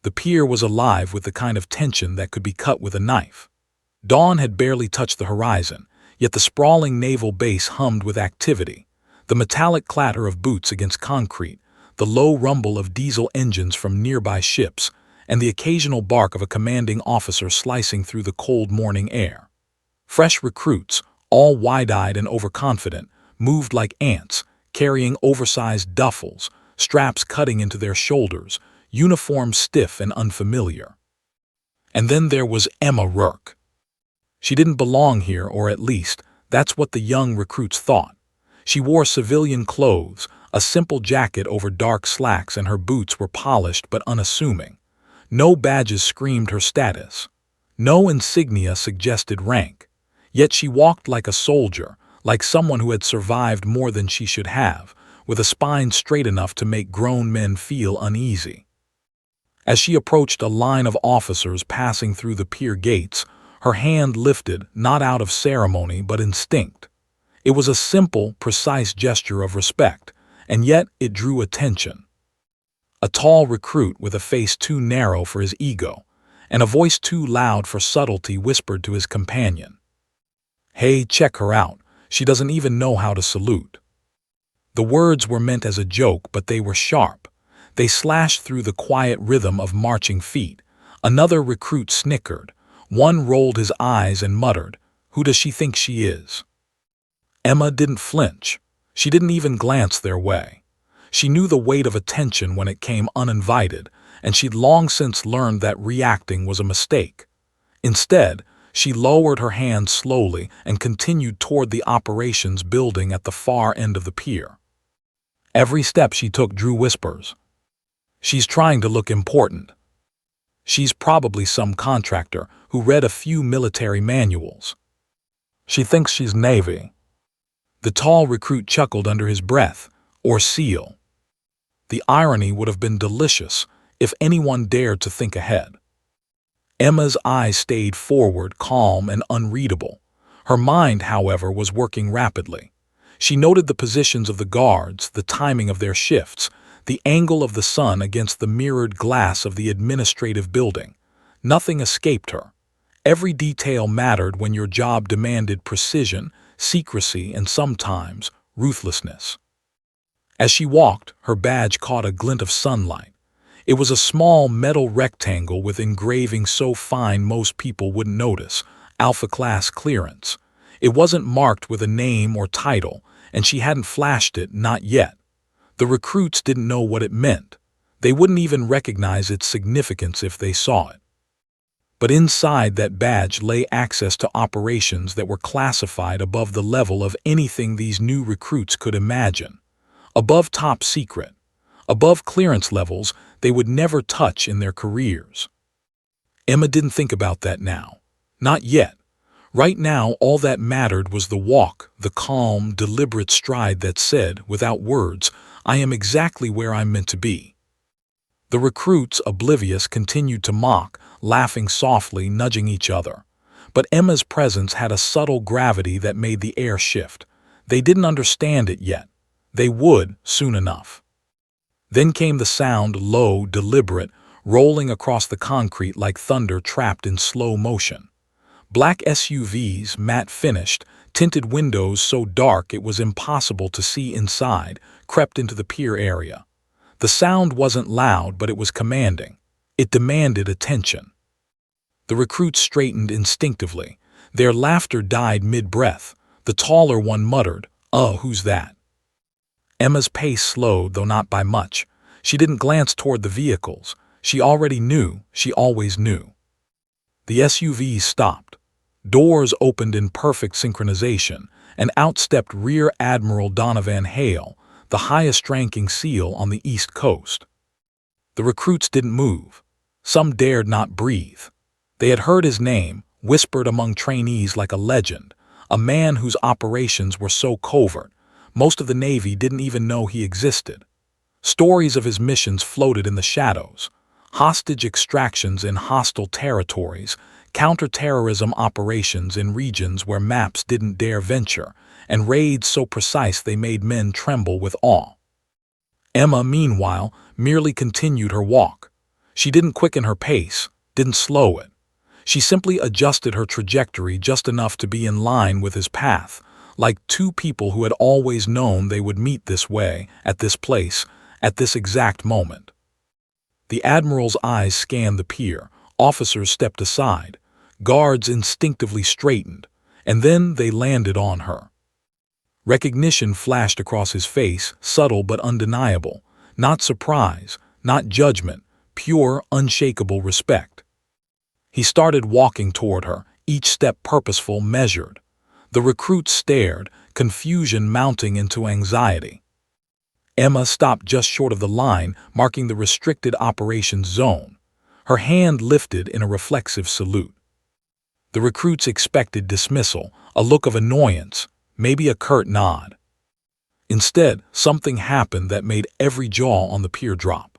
The pier was alive with the kind of tension that could be cut with a knife. Dawn had barely touched the horizon, yet the sprawling naval base hummed with activity. The metallic clatter of boots against concrete, the low rumble of diesel engines from nearby ships, and the occasional bark of a commanding officer slicing through the cold morning air. Fresh recruits, all wide-eyed and overconfident, moved like ants, carrying oversized duffels, straps cutting into their shoulders, uniforms stiff and unfamiliar. And then there was Emma Rourke. She didn't belong here, or at least, that's what the young recruits thought. She wore civilian clothes, a simple jacket over dark slacks, and her boots were polished but unassuming. No badges screamed her status. No insignia suggested rank. Yet she walked like a soldier, like someone who had survived more than she should have, with a spine straight enough to make grown men feel uneasy. As she approached a line of officers passing through the pier gates, her hand lifted, not out of ceremony but instinct. It was a simple, precise gesture of respect, and yet it drew attention. A tall recruit with a face too narrow for his ego, and a voice too loud for subtlety whispered to his companion, "Hey, check her out. She doesn't even know how to salute." The words were meant as a joke, but they were sharp. They slashed through the quiet rhythm of marching feet. Another recruit snickered. One rolled his eyes and muttered, "Who does she think she is?" Emma didn't flinch. She didn't even glance their way. She knew the weight of attention when it came uninvited, and she'd long since learned that reacting was a mistake. Instead, she lowered her hand slowly and continued toward the operations building at the far end of the pier. Every step she took drew whispers. "She's trying to look important. She's probably some contractor who read a few military manuals. She thinks she's Navy." The tall recruit chuckled under his breath, "Or SEAL." The irony would have been delicious if anyone dared to think ahead. Emma's eyes stayed forward, calm and unreadable. Her mind, however, was working rapidly. She noted the positions of the guards, the timing of their shifts, the angle of the sun against the mirrored glass of the administrative building. Nothing escaped her. Every detail mattered when your job demanded precision, secrecy, and sometimes ruthlessness. As she walked, her badge caught a glint of sunlight. It was a small metal rectangle with engraving so fine most people wouldn't notice, Alpha Class clearance. It wasn't marked with a name or title, and she hadn't flashed it, not yet. The recruits didn't know what it meant. They wouldn't even recognize its significance if they saw it. But inside that badge lay access to operations that were classified above the level of anything these new recruits could imagine. Above top secret. Above clearance levels they would never touch in their careers. Emma didn't think about that now. Not yet. Right now, all that mattered was the walk, the calm, deliberate stride that said, without words, "I am exactly where I'm meant to be." The recruits, oblivious, continued to mock, laughing softly, nudging each other. But Emma's presence had a subtle gravity that made the air shift. They didn't understand it yet. They would, soon enough. Then came the sound, low, deliberate, rolling across the concrete like thunder trapped in slow motion. Black SUVs, matte finished, tinted windows so dark it was impossible to see inside, crept into the pier area. The sound wasn't loud, but it was commanding. It demanded attention. The recruits straightened instinctively. Their laughter died mid-breath. The taller one muttered, "Oh, who's that?" Emma's pace slowed, though not by much. She didn't glance toward the vehicles. She already knew. She always knew. The SUVs stopped. Doors opened in perfect synchronization, and out stepped Rear Admiral Donovan Hale, the highest-ranking SEAL on the East Coast. The recruits didn't move. Some dared not breathe. They had heard his name, whispered among trainees like a legend, a man whose operations were so covert, most of the Navy didn't even know he existed. Stories of his missions floated in the shadows. Hostage extractions in hostile territories, counter-terrorism operations in regions where maps didn't dare venture, and raids so precise they made men tremble with awe. Emma, meanwhile, merely continued her walk. She didn't quicken her pace, didn't slow it. She simply adjusted her trajectory just enough to be in line with his path, like two people who had always known they would meet this way, at this place, at this exact moment. The Admiral's eyes scanned the pier, officers stepped aside, guards instinctively straightened, and then they landed on her. Recognition flashed across his face, subtle but undeniable, not surprise, not judgment, pure, unshakable respect. He started walking toward her, each step purposeful, measured. The recruits stared, confusion mounting into anxiety. Emma stopped just short of the line, marking the restricted operations zone. Her hand lifted in a reflexive salute. The recruits expected dismissal, a look of annoyance, maybe a curt nod. Instead, something happened that made every jaw on the pier drop.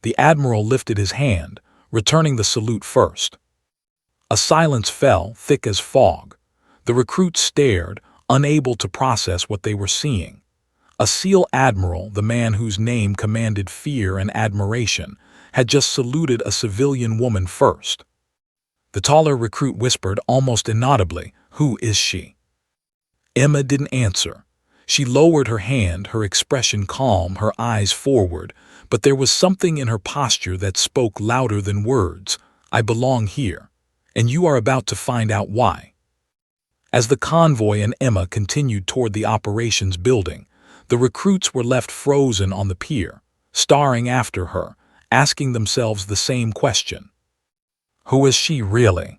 The Admiral lifted his hand, returning the salute first. A silence fell, thick as fog. The recruits stared, unable to process what they were seeing. A SEAL admiral, the man whose name commanded fear and admiration, had just saluted a civilian woman first. The taller recruit whispered almost inaudibly, "Who is she?" Emma didn't answer. She lowered her hand, her expression calm, her eyes forward, but there was something in her posture that spoke louder than words. "I belong here, and you are about to find out why." As the convoy and Emma continued toward the operations building, the recruits were left frozen on the pier, staring after her, asking themselves the same question. Who is she really?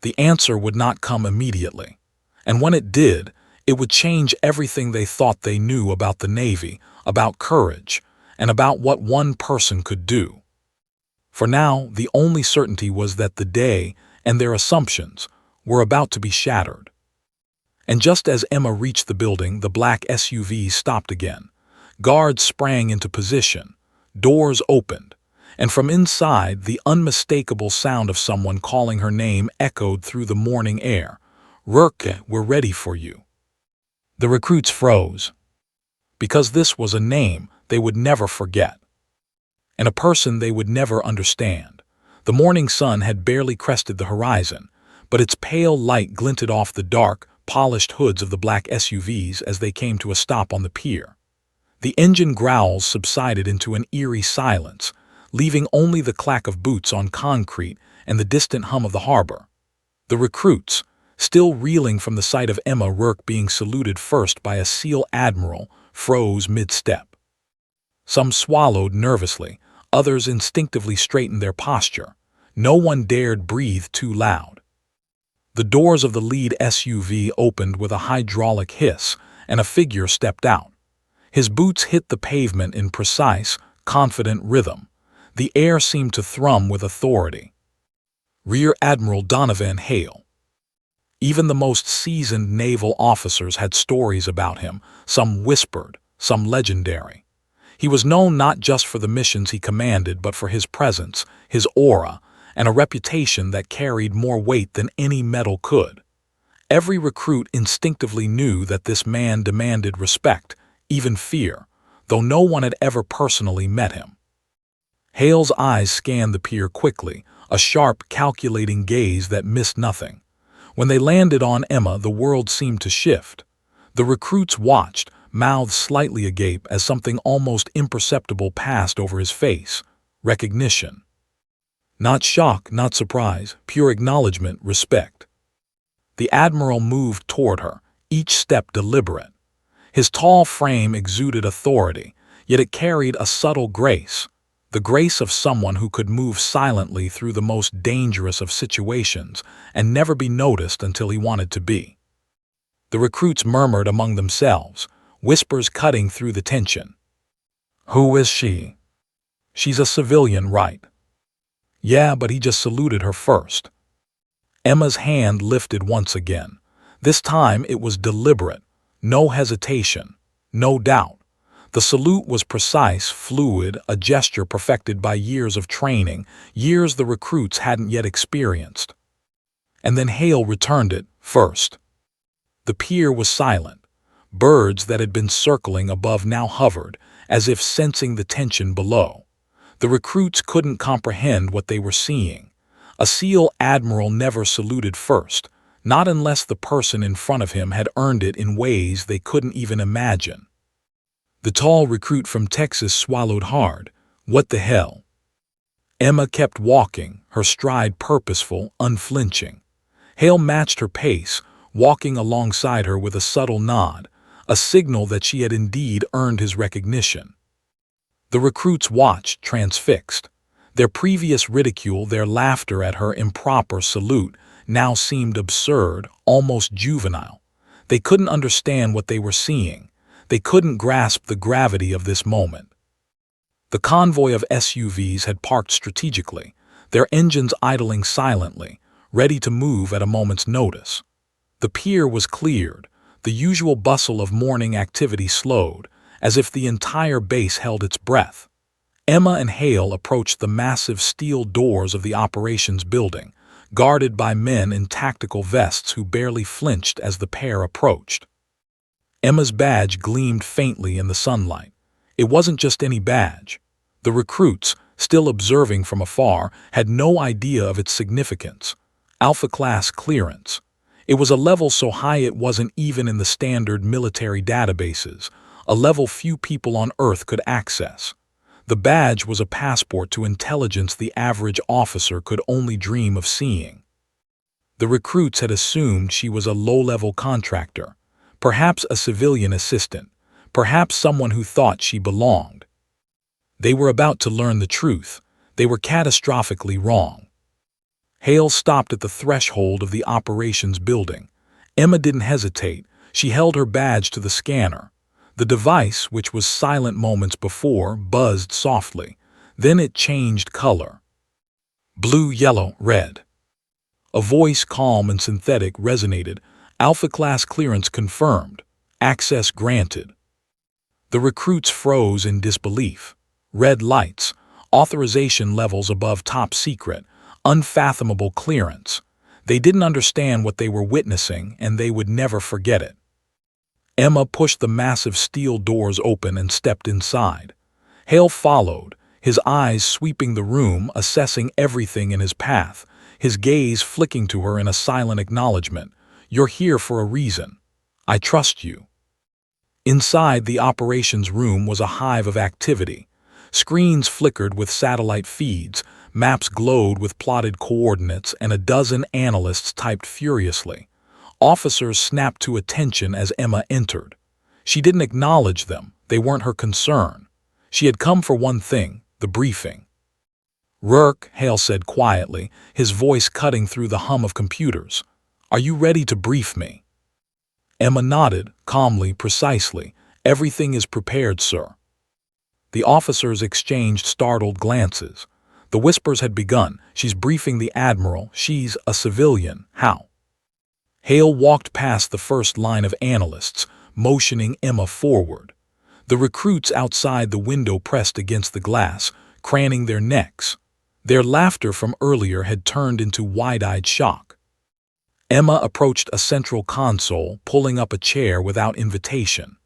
The answer would not come immediately, and when it did, it would change everything they thought they knew about the Navy, about courage, and about what one person could do. For now, the only certainty was that the day and their assumptions were about to be shattered. And just as Emma reached the building, the black SUV stopped again. Guards sprang into position, doors opened, and from inside the unmistakable sound of someone calling her name echoed through the morning air. "Rurke, we're ready for you." The recruits froze, because this was a name they would never forget, and a person they would never understand. The morning sun had barely crested the horizon, but its pale light glinted off the dark, polished hoods of the black SUVs as they came to a stop on the pier. The engine growls subsided into an eerie silence, leaving only the clack of boots on concrete and the distant hum of the harbor. The recruits, still reeling from the sight of Emma Rourke being saluted first by a SEAL admiral, froze mid-step. Some swallowed nervously, others instinctively straightened their posture. No one dared breathe too loud. The doors of the lead SUV opened with a hydraulic hiss, and a figure stepped out. His boots hit the pavement in precise, confident rhythm. The air seemed to thrum with authority. Rear Admiral Donovan Hale. Even the most seasoned naval officers had stories about him, some whispered, some legendary. He was known not just for the missions he commanded, but for his presence, his aura, and a reputation that carried more weight than any medal could. Every recruit instinctively knew that this man demanded respect, even fear, though no one had ever personally met him. Hale's eyes scanned the pier quickly, a sharp, calculating gaze that missed nothing. When they landed on Emma, the world seemed to shift. The recruits watched, mouths slightly agape, as something almost imperceptible passed over his face. Recognition. Not shock, not surprise, pure acknowledgement, respect. The Admiral moved toward her, each step deliberate. His tall frame exuded authority, yet it carried a subtle grace, the grace of someone who could move silently through the most dangerous of situations and never be noticed until he wanted to be. The recruits murmured among themselves, whispers cutting through the tension. Who is she? She's a civilian, right? Yeah, but he just saluted her first. Emma's hand lifted once again. This time it was deliberate, no hesitation, no doubt. The salute was precise, fluid, a gesture perfected by years of training, years the recruits hadn't yet experienced. And then Hale returned it first. The pier was silent. Birds that had been circling above now hovered, as if sensing the tension below. The recruits couldn't comprehend what they were seeing. A SEAL Admiral never saluted first, not unless the person in front of him had earned it in ways they couldn't even imagine. The tall recruit from Texas swallowed hard. What the hell? Emma kept walking, her stride purposeful, unflinching. Hale matched her pace, walking alongside her with a subtle nod, a signal that she had indeed earned his recognition. The recruits watched, transfixed. Their previous ridicule, their laughter at her improper salute, now seemed absurd, almost juvenile. They couldn't understand what they were seeing. They couldn't grasp the gravity of this moment. The convoy of SUVs had parked strategically, their engines idling silently, ready to move at a moment's notice. The pier was cleared, the usual bustle of morning activity slowed, as if the entire base held its breath. Emma and Hale approached the massive steel doors of the operations building, guarded by men in tactical vests who barely flinched as the pair approached. Emma's badge gleamed faintly in the sunlight. It wasn't just any badge. The recruits, still observing from afar, had no idea of its significance. Alpha-class clearance. It was a level so high it wasn't even in the standard military databases, a level few people on Earth could access. The badge was a passport to intelligence the average officer could only dream of seeing. The recruits had assumed she was a low-level contractor, perhaps a civilian assistant, perhaps someone who thought she belonged. They were about to learn the truth. They were catastrophically wrong. Hale stopped at the threshold of the operations building. Emma didn't hesitate. She held her badge to the scanner. The device, which was silent moments before, buzzed softly. Then it changed color. Blue, yellow, red. A voice, calm and synthetic, resonated. Alpha-class clearance confirmed. Access granted. The recruits froze in disbelief. Red lights, authorization levels above top secret, unfathomable clearance. They didn't understand what they were witnessing, and they would never forget it. Emma pushed the massive steel doors open and stepped inside. Hale followed, his eyes sweeping the room, assessing everything in his path, his gaze flicking to her in a silent acknowledgement. You're here for a reason. I trust you. Inside the operations room was a hive of activity. Screens flickered with satellite feeds, maps glowed with plotted coordinates, and a dozen analysts typed furiously. Officers snapped to attention as Emma entered. She didn't acknowledge them. They weren't her concern. She had come for one thing, the briefing. "Rourke," Hale said quietly, his voice cutting through the hum of computers. "Are you ready to brief me?" Emma nodded, calmly, precisely. "Everything is prepared, sir." The officers exchanged startled glances. The whispers had begun. "She's briefing the Admiral. She's a civilian. How?" Hale walked past the first line of analysts, motioning Emma forward. The recruits outside the window pressed against the glass, craning their necks. Their laughter from earlier had turned into wide-eyed shock. Emma approached a central console, pulling up a chair without invitation.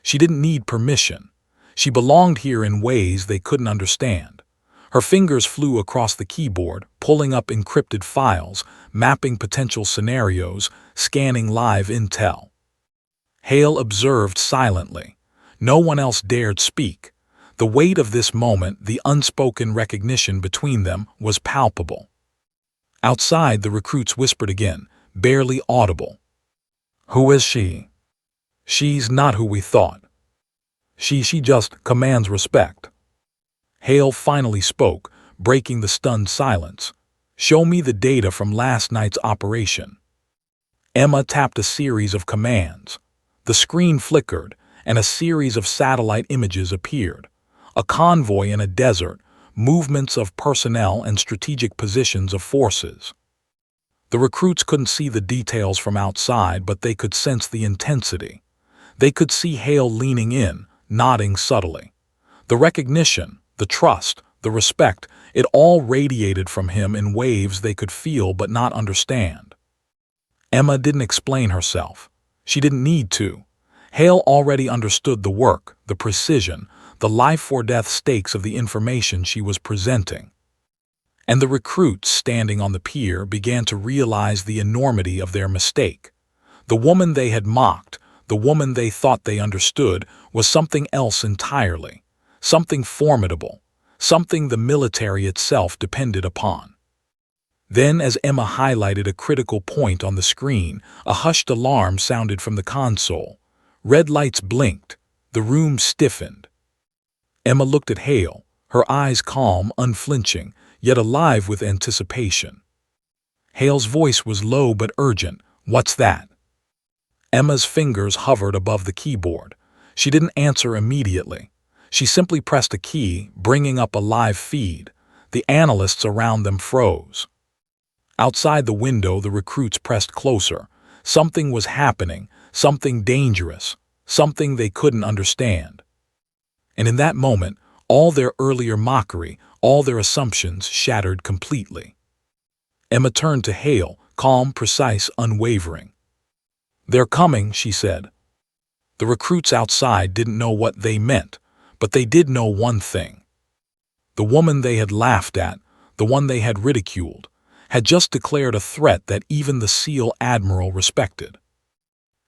She didn't need permission. She belonged here in ways they couldn't understand. Her fingers flew across the keyboard, pulling up encrypted files, mapping potential scenarios, scanning live intel. Hale observed silently. No one else dared speak. The weight of this moment, the unspoken recognition between them, was palpable. Outside, the recruits whispered again, barely audible. "Who is she?" "She's not who we thought. She just commands respect." Hale finally spoke, breaking the stunned silence. "Show me the data from last night's operation." Emma tapped a series of commands. The screen flickered, and a series of satellite images appeared. A convoy in a desert, movements of personnel and strategic positions of forces. The recruits couldn't see the details from outside, but they could sense the intensity. They could see Hale leaning in, nodding subtly. The recognition, the trust, the respect, it all radiated from him in waves they could feel but not understand. Emma didn't explain herself. She didn't need to. Hale already understood the work, the precision, the life-or-death stakes of the information she was presenting. And the recruits standing on the pier began to realize the enormity of their mistake. The woman they had mocked, the woman they thought they understood, was something else entirely, something formidable, something the military itself depended upon. Then, as Emma highlighted a critical point on the screen, a hushed alarm sounded from the console. Red lights blinked. The room stiffened. Emma looked at Hale, her eyes calm, unflinching, yet alive with anticipation. Hale's voice was low but urgent. "What's that?" Emma's fingers hovered above the keyboard. She didn't answer immediately. She simply pressed a key, bringing up a live feed. The analysts around them froze. Outside the window, the recruits pressed closer. Something was happening, something dangerous, something they couldn't understand. And in that moment, all their earlier mockery, all their assumptions shattered completely. Emma turned to Hale, calm, precise, unwavering. "They're coming," she said. The recruits outside didn't know what they meant, but they did know one thing. The woman they had laughed at, the one they had ridiculed, had just declared a threat that even the SEAL Admiral respected.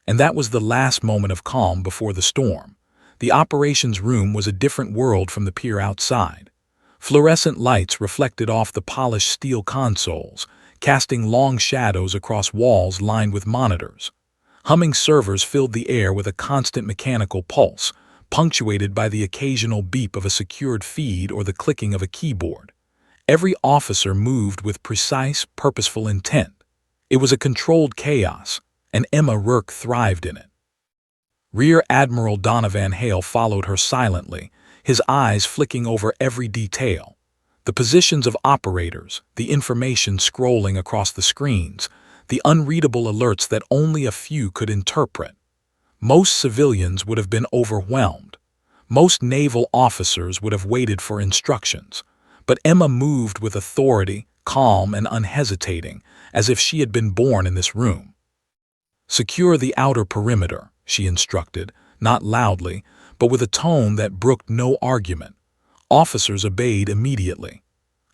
And that was the last moment of calm before the storm. The operations room was a different world from the pier outside. Fluorescent lights reflected off the polished steel consoles, casting long shadows across walls lined with monitors. Humming servers filled the air with a constant mechanical pulse, punctuated by the occasional beep of a secured feed or the clicking of a keyboard. Every officer moved with precise, purposeful intent. It was a controlled chaos, and Emma Rourke thrived in it. Rear Admiral Donovan Hale followed her silently, his eyes flicking over every detail. The positions of operators, the information scrolling across the screens, the unreadable alerts that only a few could interpret. Most civilians would have been overwhelmed. Most naval officers would have waited for instructions. But Emma moved with authority, calm and unhesitating, as if she had been born in this room. "Secure the outer perimeter," she instructed, not loudly, but with a tone that brooked no argument. Officers obeyed immediately.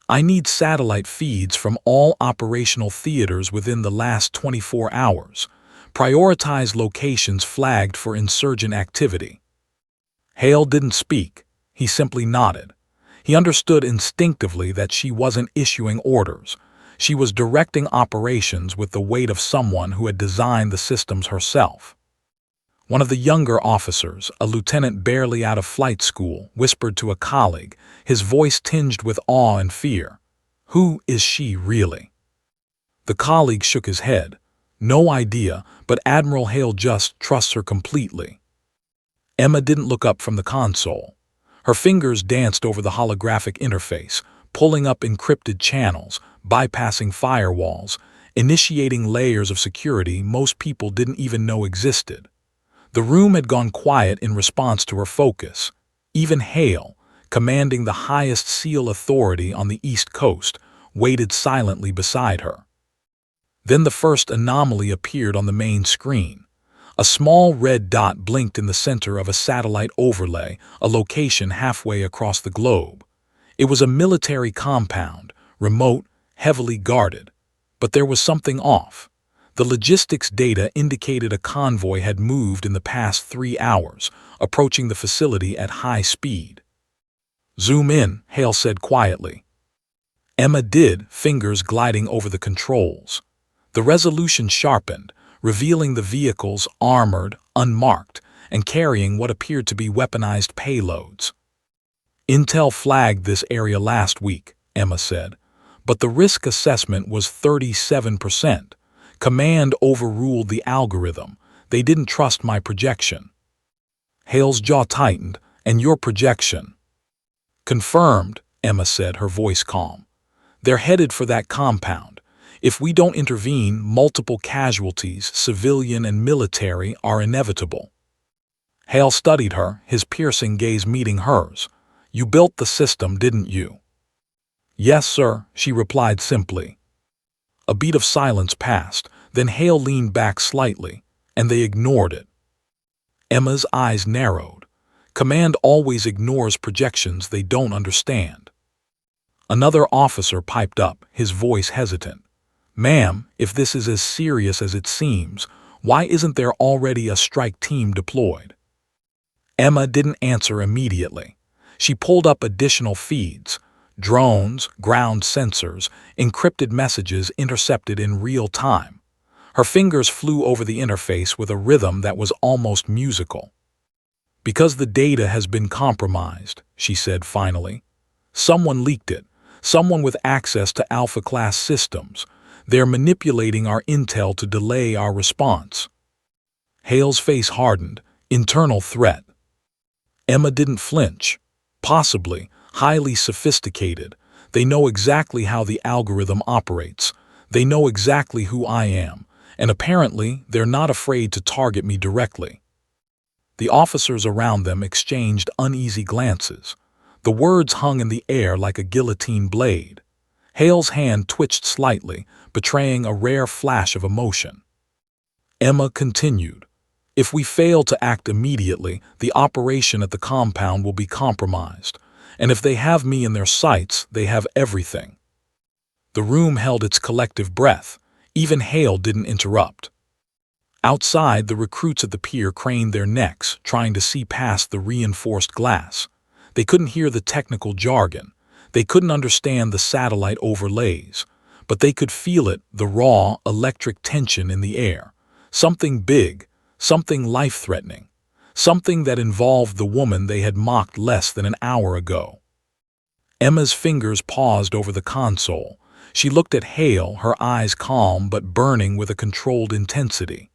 "I need satellite feeds from all operational theaters within the last 24 hours. Prioritize locations flagged for insurgent activity." Hale didn't speak. He simply nodded. He understood instinctively that she wasn't issuing orders. She was directing operations with the weight of someone who had designed the systems herself. One of the younger officers, a lieutenant barely out of flight school, whispered to a colleague, his voice tinged with awe and fear. "Who is she really?" The colleague shook his head. "No idea, but Admiral Hale just trusts her completely." Emma didn't look up from the console. Her fingers danced over the holographic interface, pulling up encrypted channels, bypassing firewalls, initiating layers of security most people didn't even know existed. The room had gone quiet in response to her focus. Even Hale, commanding the highest SEAL authority on the East Coast, waited silently beside her. Then the first anomaly appeared on the main screen. A small red dot blinked in the center of a satellite overlay, a location halfway across the globe. It was a military compound, remote, heavily guarded. But there was something off. The logistics data indicated a convoy had moved in the past 3 hours, approaching the facility at high speed. "Zoom in," Hale said quietly. Emma did, fingers gliding over the controls. The resolution sharpened, revealing the vehicles armored, unmarked, and carrying what appeared to be weaponized payloads. "Intel flagged this area last week," Emma said, "but the risk assessment was 37%. Command overruled the algorithm. They didn't trust my projection." Hale's jaw tightened. "And your projection?" "Confirmed," Emma said, her voice calm. "They're headed for that compound. If we don't intervene, multiple casualties, civilian and military, are inevitable." Hale studied her, his piercing gaze meeting hers. "You built the system, didn't you?" "Yes, sir," she replied simply. A beat of silence passed, then Hale leaned back slightly, and they ignored it. Emma's eyes narrowed. Command always ignores projections they don't understand. Another officer piped up, his voice hesitant. "Ma'am, if this is as serious as it seems, why isn't there already a strike team deployed?" Emma didn't answer immediately. She pulled up additional feeds: drones, ground sensors, encrypted messages intercepted in real time. Her fingers flew over the interface with a rhythm that was almost musical. "Because the data has been compromised," she said finally. "Someone leaked it, someone with access to Alpha-class systems. They're manipulating our intel to delay our response." Hale's face hardened. Internal threat. Emma didn't flinch. "Possibly. Highly sophisticated. They know exactly how the algorithm operates. They know exactly who I am. And apparently, they're not afraid to target me directly." The officers around them exchanged uneasy glances. The words hung in the air like a guillotine blade. Hale's hand twitched slightly, betraying a rare flash of emotion. Emma continued, "If we fail to act immediately, the operation at the compound will be compromised. And if they have me in their sights, they have everything." The room held its collective breath. Even Hale didn't interrupt. Outside, the recruits at the pier craned their necks, trying to see past the reinforced glass. They couldn't hear the technical jargon. They couldn't understand the satellite overlays. But they could feel it, the raw, electric tension in the air. Something big, something life-threatening. Something that involved the woman they had mocked less than an hour ago. Emma's fingers paused over the console. She looked at Hale, her eyes calm but burning with a controlled intensity.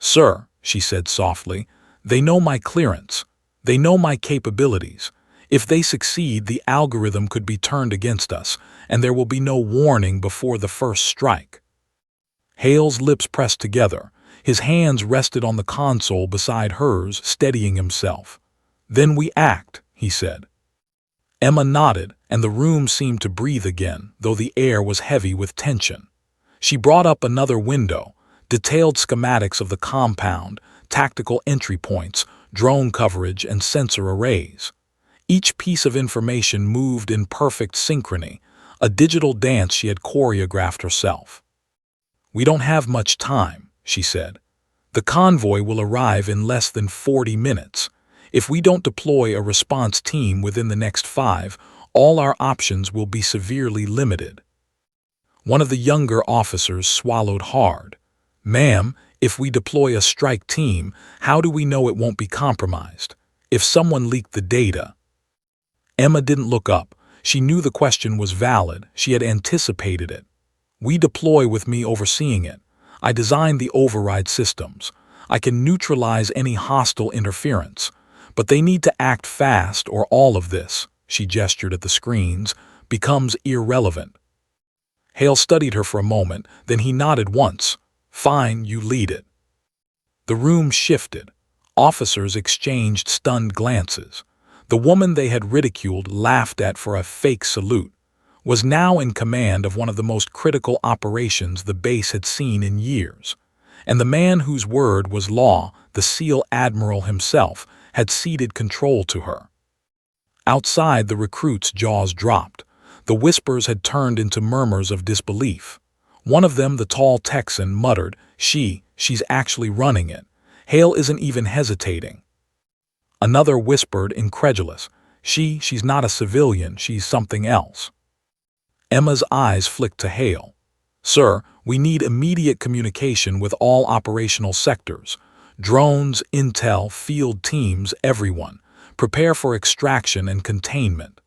"Sir," she said softly, "they know my clearance. They know my capabilities. If they succeed, the algorithm could be turned against us, and there will be no warning before the first strike." Hale's lips pressed together. His hands rested on the console beside hers, steadying himself. "Then we act," he said. Emma nodded, and the room seemed to breathe again, though the air was heavy with tension. She brought up another window, detailed schematics of the compound, tactical entry points, drone coverage, and sensor arrays. Each piece of information moved in perfect synchrony, a digital dance she had choreographed herself. "We don't have much time," she said. "The convoy will arrive in less than 40 minutes. If we don't deploy a response team within the next 5, all our options will be severely limited." One of the younger officers swallowed hard. "Ma'am, if we deploy a strike team, how do we know it won't be compromised? If someone leaked the data?" Emma didn't look up. She knew the question was valid. She had anticipated it. "We deploy with me overseeing it. I designed the override systems. I can neutralize any hostile interference. But they need to act fast or all of this," she gestured at the screens, "becomes irrelevant." Hale studied her for a moment, then he nodded once. "Fine, you lead it." The room shifted. Officers exchanged stunned glances. The woman they had ridiculed, laughed at for a fake salute, was now in command of one of the most critical operations the base had seen in years. And the man whose word was law, the SEAL Admiral himself, had ceded control to her. Outside, the recruits' jaws dropped. The whispers had turned into murmurs of disbelief. One of them, the tall Texan, muttered, She's actually running it. Hale isn't even hesitating." Another whispered, incredulous, She's not a civilian, she's something else." Emma's eyes flicked to Hale. "Sir, we need immediate communication with all operational sectors. Drones, intel, field teams, everyone. Prepare for extraction and containment."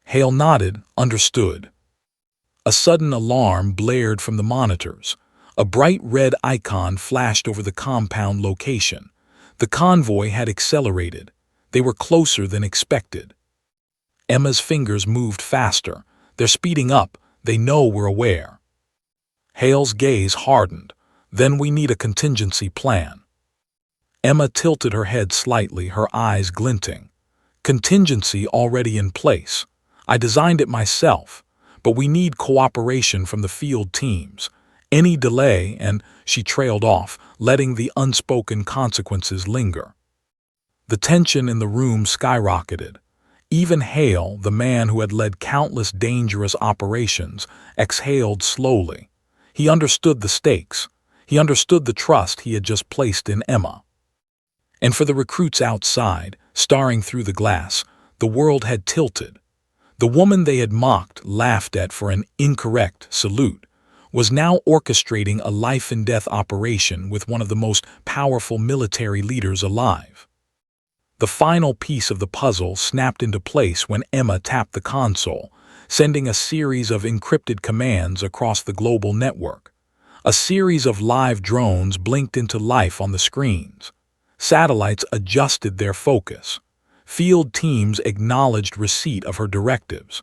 Hale nodded, understood. A sudden alarm blared from the monitors. A bright red icon flashed over the compound location. The convoy had accelerated. They were closer than expected. Emma's fingers moved faster. "They're speeding up. They know we're aware." Hale's gaze hardened. "Then we need a contingency plan." Emma tilted her head slightly, her eyes glinting. "Contingency already in place. I designed it myself. But we need cooperation from the field teams. Any delay and," she trailed off, letting the unspoken consequences linger. The tension in the room skyrocketed. Even Hale, the man who had led countless dangerous operations, exhaled slowly. He understood the stakes. He understood the trust he had just placed in Emma. And for the recruits outside, staring through the glass, the world had tilted. The woman they had mocked, laughed at for an incorrect salute, was now orchestrating a life-and-death operation with one of the most powerful military leaders alive. The final piece of the puzzle snapped into place when Emma tapped the console, sending a series of encrypted commands across the global network. A series of live drones blinked into life on the screens. Satellites adjusted their focus. Field teams acknowledged receipt of her directives.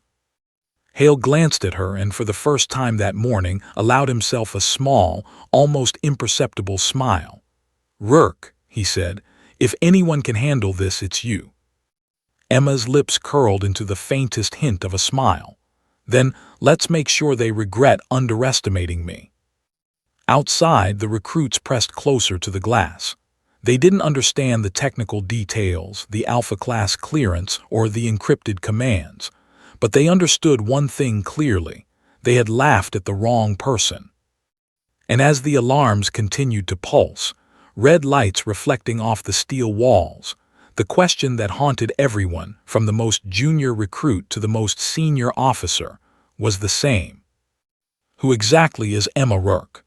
Hale glanced at her and for the first time that morning allowed himself a small, almost imperceptible smile. "Rourke," he said, "if anyone can handle this, it's you." Emma's lips curled into the faintest hint of a smile. "Then let's make sure they regret underestimating me." Outside, the recruits pressed closer to the glass. They didn't understand the technical details, the Alpha-class clearance, or the encrypted commands. But they understood one thing clearly. They had laughed at the wrong person. And as the alarms continued to pulse, red lights reflecting off the steel walls, the question that haunted everyone, from the most junior recruit to the most senior officer, was the same. Who exactly is Emma Rourke?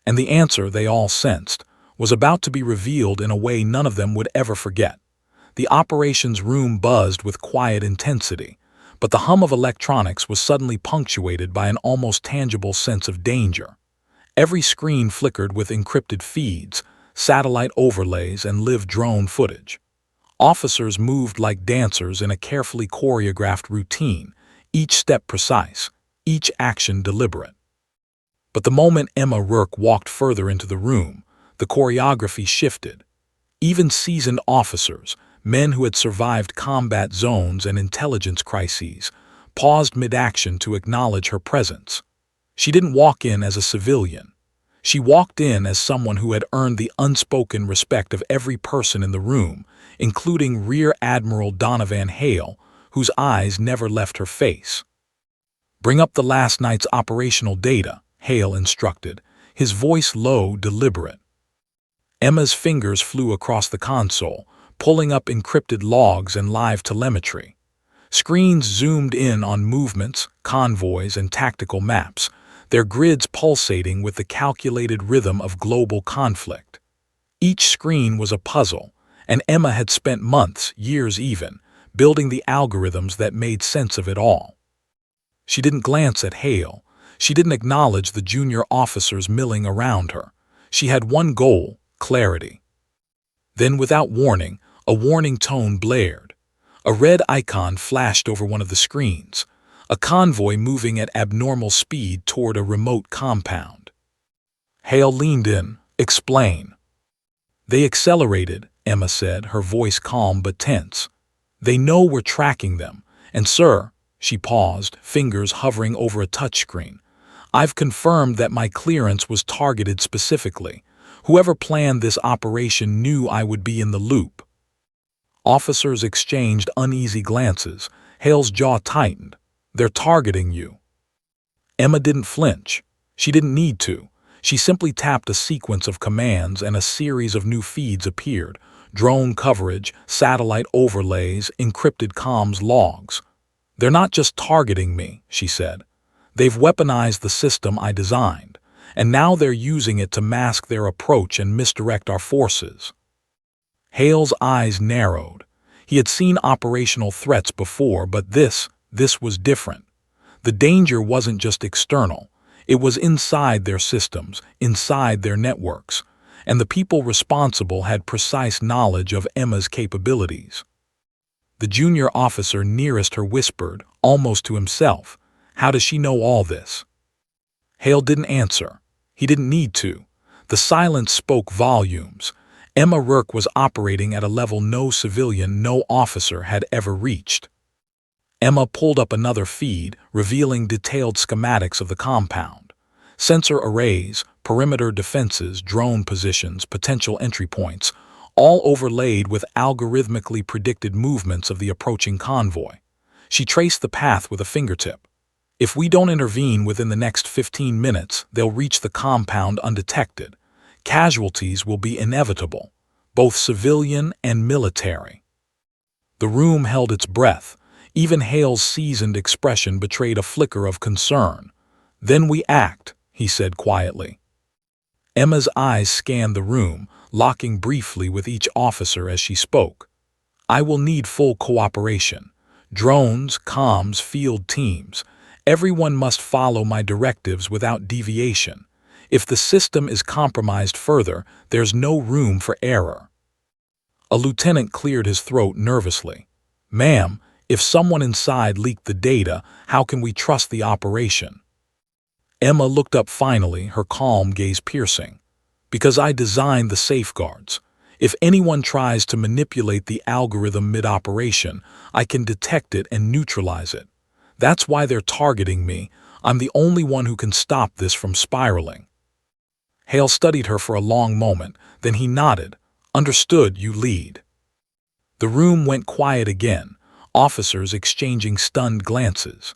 And the answer, they all sensed, was about to be revealed in a way none of them would ever forget. The operations room buzzed with quiet intensity, but the hum of electronics was suddenly punctuated by an almost tangible sense of danger. Every screen flickered with encrypted feeds, satellite overlays, and live drone footage. Officers moved like dancers in a carefully choreographed routine, each step precise, each action deliberate. But the moment Emma Rourke walked further into the room, the choreography shifted. Even seasoned officers, men who had survived combat zones and intelligence crises, paused mid-action to acknowledge her presence. She didn't walk in as a civilian. She walked in as someone who had earned the unspoken respect of every person in the room, including Rear Admiral Donovan Hale, whose eyes never left her face. "Bring up the last night's operational data," Hale instructed, his voice low, deliberate. Emma's fingers flew across the console, pulling up encrypted logs and live telemetry. Screens zoomed in on movements, convoys, and tactical maps, their grids pulsating with the calculated rhythm of global conflict. Each screen was a puzzle, and Emma had spent months, years even, building the algorithms that made sense of it all. She didn't glance at Hale. She didn't acknowledge the junior officers milling around her. She had one goal: clarity. Then, without warning, a warning tone blared. A red icon flashed over one of the screens, a convoy moving at abnormal speed toward a remote compound. Hale leaned in. "Explain." "They accelerated," Emma said, her voice calm but tense. "They know we're tracking them, and sir," she paused, fingers hovering over a touchscreen, "I've confirmed that my clearance was targeted specifically. Whoever planned this operation knew I would be in the loop." Officers exchanged uneasy glances. Hale's jaw tightened. "They're targeting you." Emma didn't flinch. She didn't need to. She simply tapped a sequence of commands and a series of new feeds appeared: drone coverage, satellite overlays, encrypted comms logs. "They're not just targeting me," she said. "They've weaponized the system I designed, and now they're using it to mask their approach and misdirect our forces." Hale's eyes narrowed. He had seen operational threats before, but this was different. The danger wasn't just external. It was inside their systems, inside their networks, and the people responsible had precise knowledge of Emma's capabilities. The junior officer nearest her whispered, almost to himself, "How does she know all this?" Hale didn't answer. He didn't need to. The silence spoke volumes. Emma Rourke was operating at a level no civilian, no officer had ever reached. Emma pulled up another feed, revealing detailed schematics of the compound. Sensor arrays, perimeter defenses, drone positions, potential entry points, all overlaid with algorithmically predicted movements of the approaching convoy. She traced the path with a fingertip. If we don't intervene within the next 15 minutes, they'll reach the compound undetected. Casualties will be inevitable, both civilian and military. The room held its breath. Even Hale's seasoned expression betrayed a flicker of concern. "Then we act," he said quietly. Emma's eyes scanned the room, locking briefly with each officer as she spoke. "I will need full cooperation. Drones, comms, field teams. Everyone must follow my directives without deviation. If the system is compromised further, there's no room for error." A lieutenant cleared his throat nervously. "Ma'am, if someone inside leaked the data, how can we trust the operation?" Emma looked up finally, her calm gaze piercing. "Because I designed the safeguards. If anyone tries to manipulate the algorithm mid-operation, I can detect it and neutralize it. That's why they're targeting me. I'm the only one who can stop this from spiraling." Hale studied her for a long moment, then he nodded. "Understood, you lead." The room went quiet again, officers exchanging stunned glances.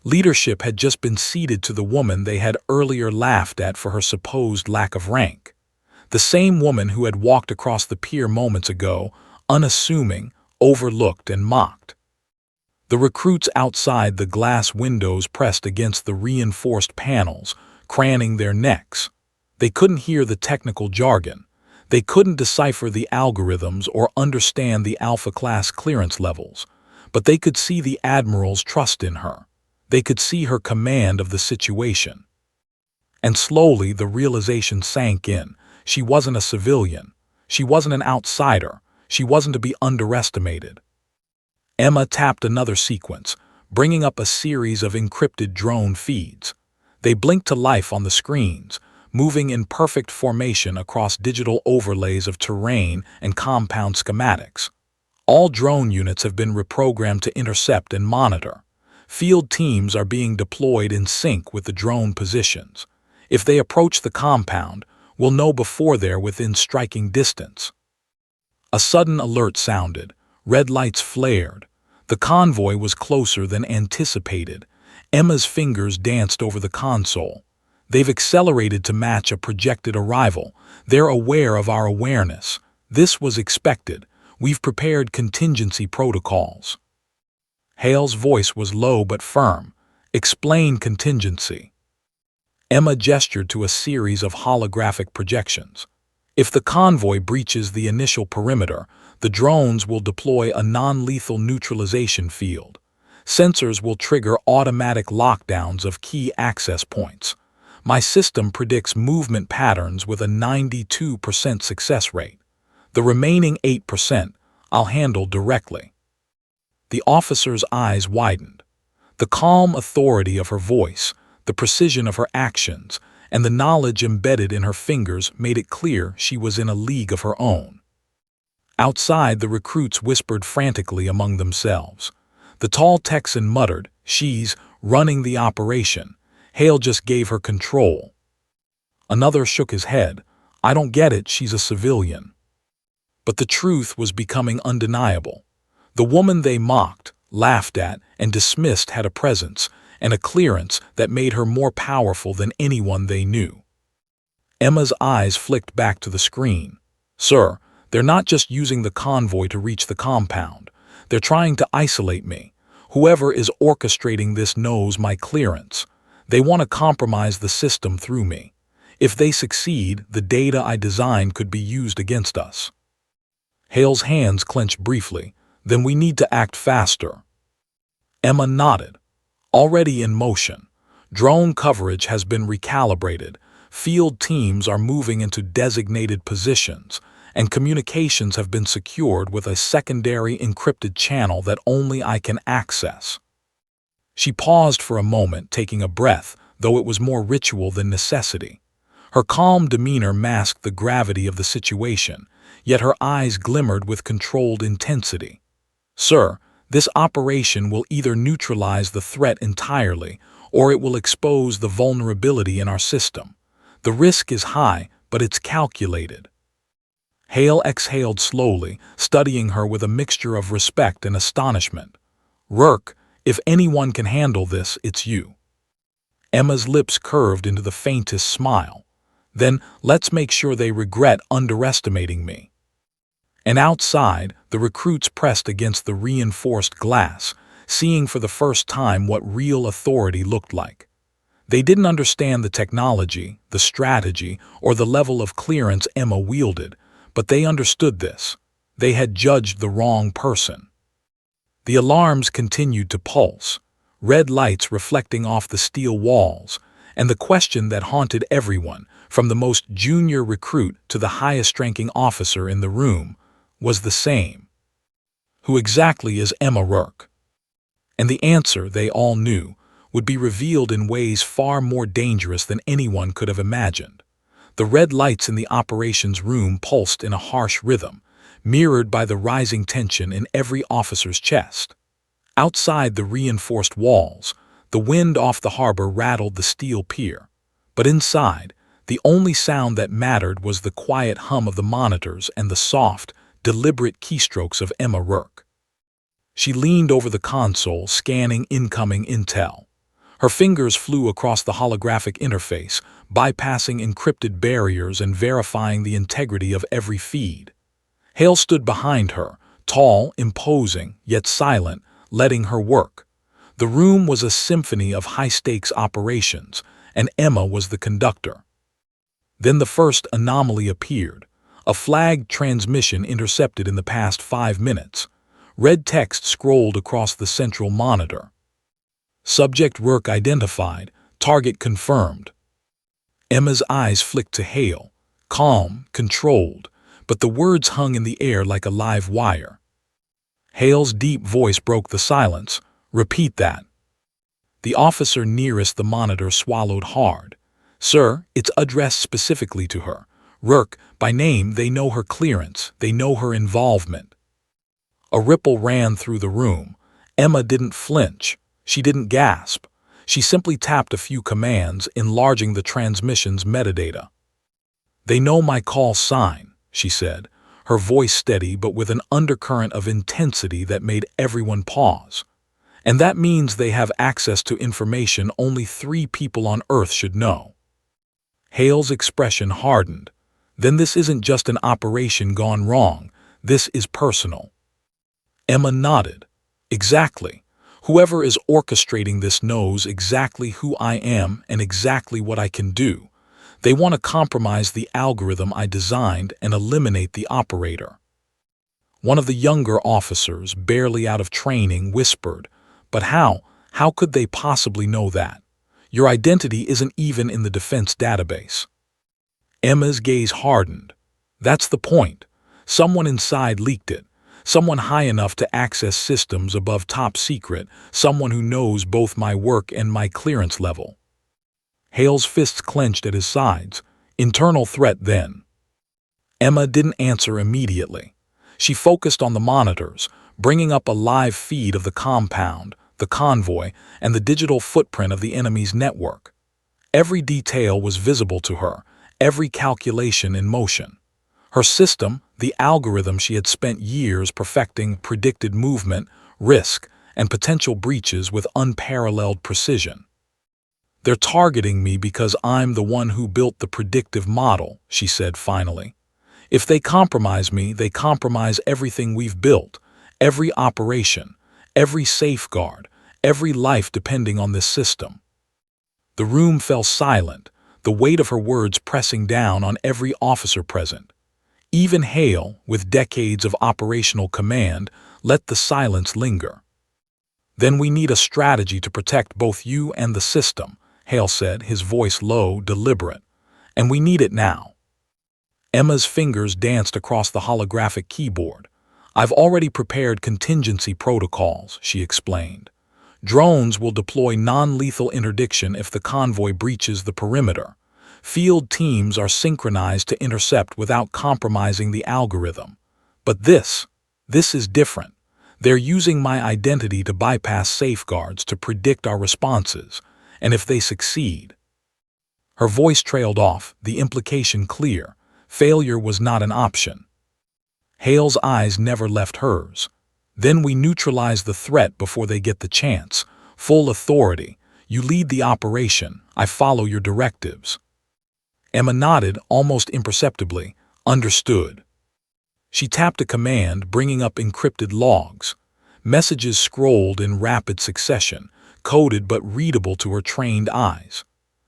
Leadership had just been ceded to the woman they had earlier laughed at for her supposed lack of rank. The same woman who had walked across the pier moments ago, unassuming, overlooked and mocked. The recruits outside the glass windows pressed against the reinforced panels, craning their necks. They couldn't hear the technical jargon. They couldn't decipher the algorithms or understand the Alpha-class clearance levels. But they could see the Admiral's trust in her. They could see her command of the situation. And slowly the realization sank in. She wasn't a civilian. She wasn't an outsider. She wasn't to be underestimated. Emma tapped another sequence, bringing up a series of encrypted drone feeds. They blinked to life on the screens, moving in perfect formation across digital overlays of terrain and compound schematics. All drone units have been reprogrammed to intercept and monitor. Field teams are being deployed in sync with the drone positions. If they approach the compound, we'll know before they're within striking distance. A sudden alert sounded. Red lights flared. The convoy was closer than anticipated. Emma's fingers danced over the console. They've accelerated to match a projected arrival. They're aware of our awareness. This was expected. We've prepared contingency protocols. Hale's voice was low but firm. "Explain contingency." Emma gestured to a series of holographic projections. "If the convoy breaches the initial perimeter, the drones will deploy a non-lethal neutralization field. Sensors will trigger automatic lockdowns of key access points. My system predicts movement patterns with a 92% success rate. The remaining 8% I'll handle directly." The officer's eyes widened. The calm authority of her voice, the precision of her actions, and the knowledge embedded in her fingers made it clear she was in a league of her own. Outside, the recruits whispered frantically among themselves. The tall Texan muttered, "She's running the operation. Hale just gave her control." Another shook his head. "I don't get it, she's a civilian." But the truth was becoming undeniable. The woman they mocked, laughed at, and dismissed had a presence and a clearance that made her more powerful than anyone they knew. Emma's eyes flicked back to the screen. "Sir, they're not just using the convoy to reach the compound. They're trying to isolate me. Whoever is orchestrating this knows my clearance. They want to compromise the system through me. If they succeed, the data I designed could be used against us." Hale's hands clenched briefly. "Then we need to act faster." Emma nodded. "Already in motion. Drone coverage has been recalibrated. Field teams are moving into designated positions, and communications have been secured with a secondary encrypted channel that only I can access." She paused for a moment, taking a breath, though it was more ritual than necessity. Her calm demeanor masked the gravity of the situation, yet her eyes glimmered with controlled intensity. "Sir, this operation will either neutralize the threat entirely, or it will expose the vulnerability in our system. The risk is high, but it's calculated." Hale exhaled slowly, studying her with a mixture of respect and astonishment. "Rourke, if anyone can handle this, it's you." Emma's lips curved into the faintest smile. "Then let's make sure they regret underestimating me." And outside, the recruits pressed against the reinforced glass, seeing for the first time what real authority looked like. They didn't understand the technology, the strategy, or the level of clearance Emma wielded, but they understood this. They had judged the wrong person. The alarms continued to pulse, red lights reflecting off the steel walls, and the question that haunted everyone, from the most junior recruit to the highest-ranking officer in the room, was the same. Who exactly is Emma Rourke? And the answer, they all knew, would be revealed in ways far more dangerous than anyone could have imagined. The red lights in the operations room pulsed in a harsh rhythm, mirrored by the rising tension in every officer's chest. Outside the reinforced walls, the wind off the harbor rattled the steel pier. But inside, the only sound that mattered was the quiet hum of the monitors and the soft, deliberate keystrokes of Emma Rourke. She leaned over the console, scanning incoming intel. Her fingers flew across the holographic interface, bypassing encrypted barriers and verifying the integrity of every feed. Hale stood behind her, tall, imposing, yet silent, letting her work. The room was a symphony of high-stakes operations, and Emma was the conductor. Then the first anomaly appeared. A flagged transmission intercepted in the past 5 minutes. Red text scrolled across the central monitor. "Subject Rourke identified. Target confirmed." Emma's eyes flicked to Hale, calm, controlled, but the words hung in the air like a live wire. Hale's deep voice broke the silence. "Repeat that." The officer nearest the monitor swallowed hard. "Sir, it's addressed specifically to her. Rourke, by name, they know her clearance, they know her involvement." A ripple ran through the room. Emma didn't flinch. She didn't gasp. She simply tapped a few commands, enlarging the transmission's metadata. "They know my call sign," she said, her voice steady but with an undercurrent of intensity that made everyone pause. "And that means they have access to information only 3 people on Earth should know." Hale's expression hardened. "Then this isn't just an operation gone wrong. This is personal." Emma nodded. "Exactly. Whoever is orchestrating this knows exactly who I am and exactly what I can do. They want to compromise the algorithm I designed and eliminate the operator." One of the younger officers, barely out of training, whispered, "But how? How could they possibly know that? Your identity isn't even in the defense database." Emma's gaze hardened. "That's the point. Someone inside leaked it. Someone high enough to access systems above top secret, someone who knows both my work and my clearance level." Hale's fists clenched at his sides. "Internal threat, then." Emma didn't answer immediately. She focused on the monitors, bringing up a live feed of the compound, the convoy, and the digital footprint of the enemy's network. Every detail was visible to her, every calculation in motion. Her system, the algorithm she had spent years perfecting, predicted movement, risk, and potential breaches with unparalleled precision. "They're targeting me because I'm the one who built the predictive model," she said finally. "If they compromise me, they compromise everything we've built, every operation, every safeguard, every life depending on this system." The room fell silent, the weight of her words pressing down on every officer present. Even Hale, with decades of operational command, let the silence linger. "Then we need a strategy to protect both you and the system," Hale said, his voice low, deliberate. "And we need it now." Emma's fingers danced across the holographic keyboard. "I've already prepared contingency protocols," she explained. "Drones will deploy non-lethal interdiction if the convoy breaches the perimeter. Field teams are synchronized to intercept without compromising the algorithm. But this is different. They're using my identity to bypass safeguards to predict our responses, and if they succeed—" Her voice trailed off, the implication clear. Failure was not an option. Hale's eyes never left hers. Then we neutralize the threat before they get the chance. Full authority. You lead the operation. I follow your directives. Emma nodded, almost imperceptibly. Understood. She tapped a command, bringing up encrypted logs. Messages scrolled in rapid succession, coded but readable to her trained eyes.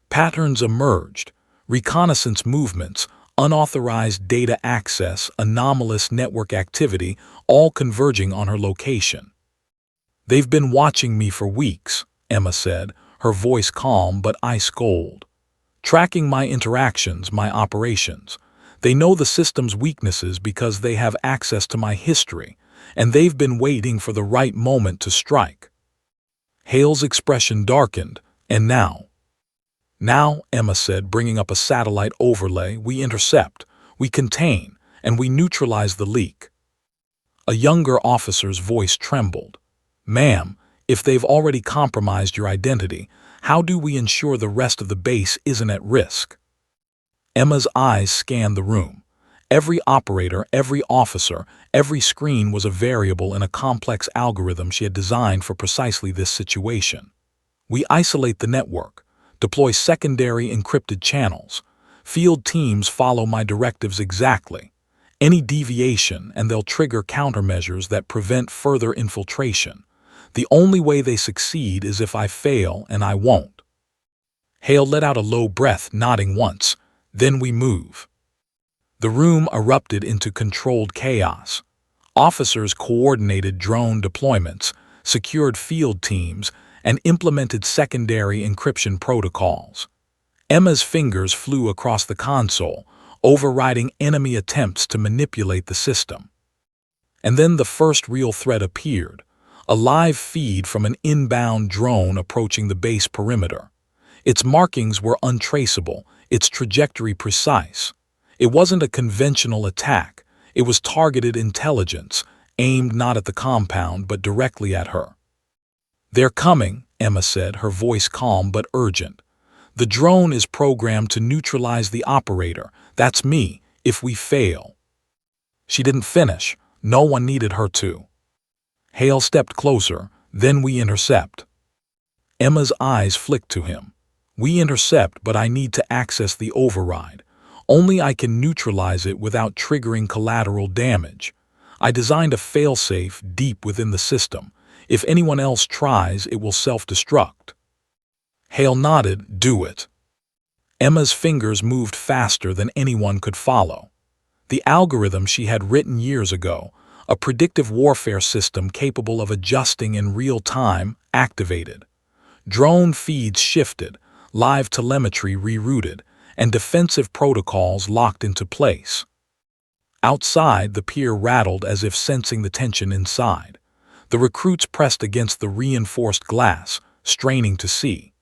Patterns emerged. Reconnaissance movements, unauthorized data access, anomalous network activity, all converging on her location. They've been watching me for weeks, Emma said, her voice calm but ice cold. Tracking my interactions, my operations. They know the system's weaknesses because they have access to my history, and they've been waiting for the right moment to strike. Hale's expression darkened, and now, Emma said, bringing up a satellite overlay, we intercept, we contain, and we neutralize the leak. A younger officer's voice trembled. Ma'am, if they've already compromised your identity, how do we ensure the rest of the base isn't at risk? Emma's eyes scanned the room. Every operator, every officer, every screen was a variable in a complex algorithm she had designed for precisely this situation. We isolate the network, deploy secondary encrypted channels. Field teams follow my directives exactly. Any deviation and they'll trigger countermeasures that prevent further infiltration. The only way they succeed is if I fail, and I won't. Hale let out a low breath, nodding once. Then we move. The room erupted into controlled chaos. Officers coordinated drone deployments, secured field teams, and implemented secondary encryption protocols. Emma's fingers flew across the console, overriding enemy attempts to manipulate the system. And then the first real threat appeared, a live feed from an inbound drone approaching the base perimeter. Its markings were untraceable, its trajectory precise. It wasn't a conventional attack. It was targeted intelligence, aimed not at the compound but directly at her. They're coming, Emma said, her voice calm but urgent. The drone is programmed to neutralize the operator, that's me, if we fail. She didn't finish. No one needed her to. Hale stepped closer, then we intercept. Emma's eyes flicked to him. We intercept, but I need to access the override. Only I can neutralize it without triggering collateral damage. I designed a failsafe deep within the system. If anyone else tries, it will self-destruct. Hale nodded. Do it. Emma's fingers moved faster than anyone could follow. The algorithm she had written years ago, a predictive warfare system capable of adjusting in real time, activated. Drone feeds shifted, live telemetry rerouted, and defensive protocols locked into place. Outside, the pier rattled as if sensing the tension inside. The recruits pressed against the reinforced glass, straining to see.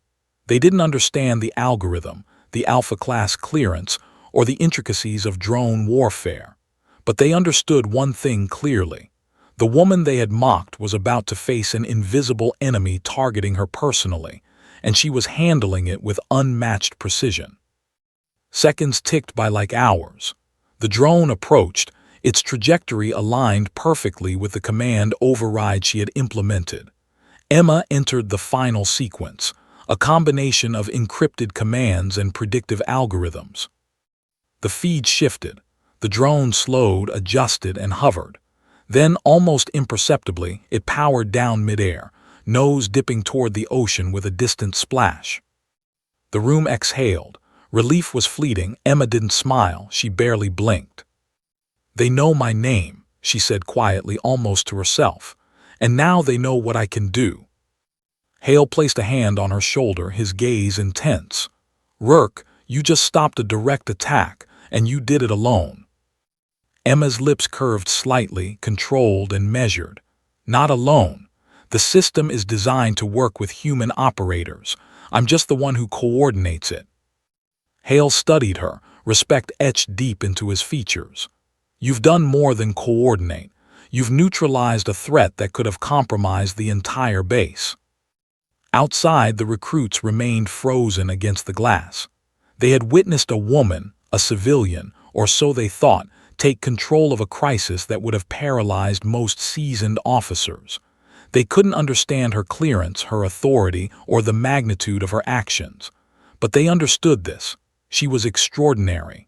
They didn't understand the algorithm, the Alpha-class clearance, or the intricacies of drone warfare. But they understood one thing clearly. The woman they had mocked was about to face an invisible enemy targeting her personally, and she was handling it with unmatched precision. Seconds ticked by like hours. The drone approached, its trajectory aligned perfectly with the command override she had implemented. Emma entered the final sequence, a combination of encrypted commands and predictive algorithms. The feed shifted. The drone slowed, adjusted, and hovered. Then, almost imperceptibly, it powered down midair, nose dipping toward the ocean with a distant splash. The room exhaled. Relief was fleeting. Emma didn't smile. She barely blinked. They know my name, she said quietly, almost to herself. And now they know what I can do. Hale placed a hand on her shoulder, his gaze intense. Rourke, you just stopped a direct attack, and you did it alone. Emma's lips curved slightly, controlled and measured. Not alone. The system is designed to work with human operators. I'm just the one who coordinates it. Hale studied her, respect etched deep into his features. You've done more than coordinate. You've neutralized a threat that could have compromised the entire base. Outside, the recruits remained frozen against the glass. They had witnessed a woman, a civilian, or so they thought, take control of a crisis that would have paralyzed most seasoned officers. They couldn't understand her clearance, her authority, or the magnitude of her actions. But they understood this. She was extraordinary.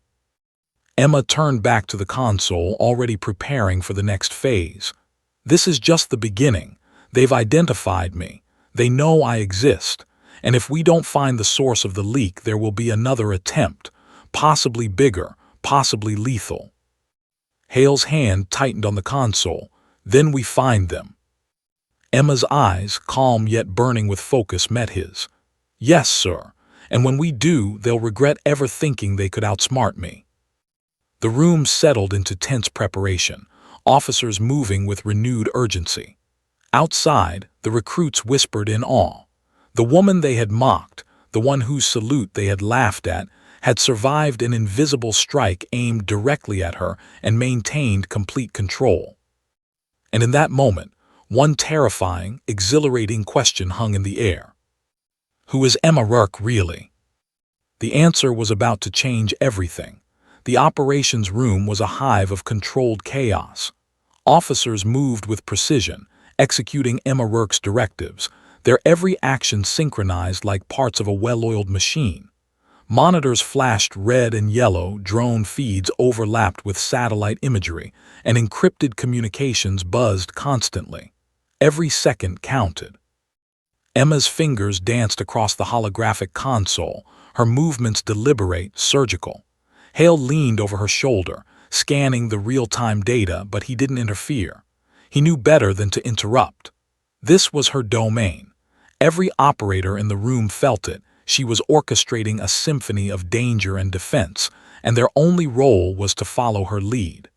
Emma turned back to the console, already preparing for the next phase. This is just the beginning. They've identified me. They know I exist. And if we don't find the source of the leak, there will be another attempt, possibly bigger, possibly lethal. Hale's hand tightened on the console. Then we find them. Emma's eyes, calm yet burning with focus, met his. Yes, sir. And when we do, they'll regret ever thinking they could outsmart me. The room settled into tense preparation, officers moving with renewed urgency. Outside, the recruits whispered in awe. The woman they had mocked, the one whose salute they had laughed at, had survived an invisible strike aimed directly at her and maintained complete control. And in that moment, one terrifying, exhilarating question hung in the air. Who is Emma Rourke really? The answer was about to change everything. The operations room was a hive of controlled chaos. Officers moved with precision, executing Emma Rourke's directives, their every action synchronized like parts of a well-oiled machine. Monitors flashed red and yellow, drone feeds overlapped with satellite imagery, and encrypted communications buzzed constantly. Every second counted. Emma's fingers danced across the holographic console, her movements deliberate, surgical. Hale leaned over her shoulder, scanning the real-time data, but he didn't interfere. He knew better than to interrupt. This was her domain. Every operator in the room felt it. She was orchestrating a symphony of danger and defense, and their only role was to follow her lead.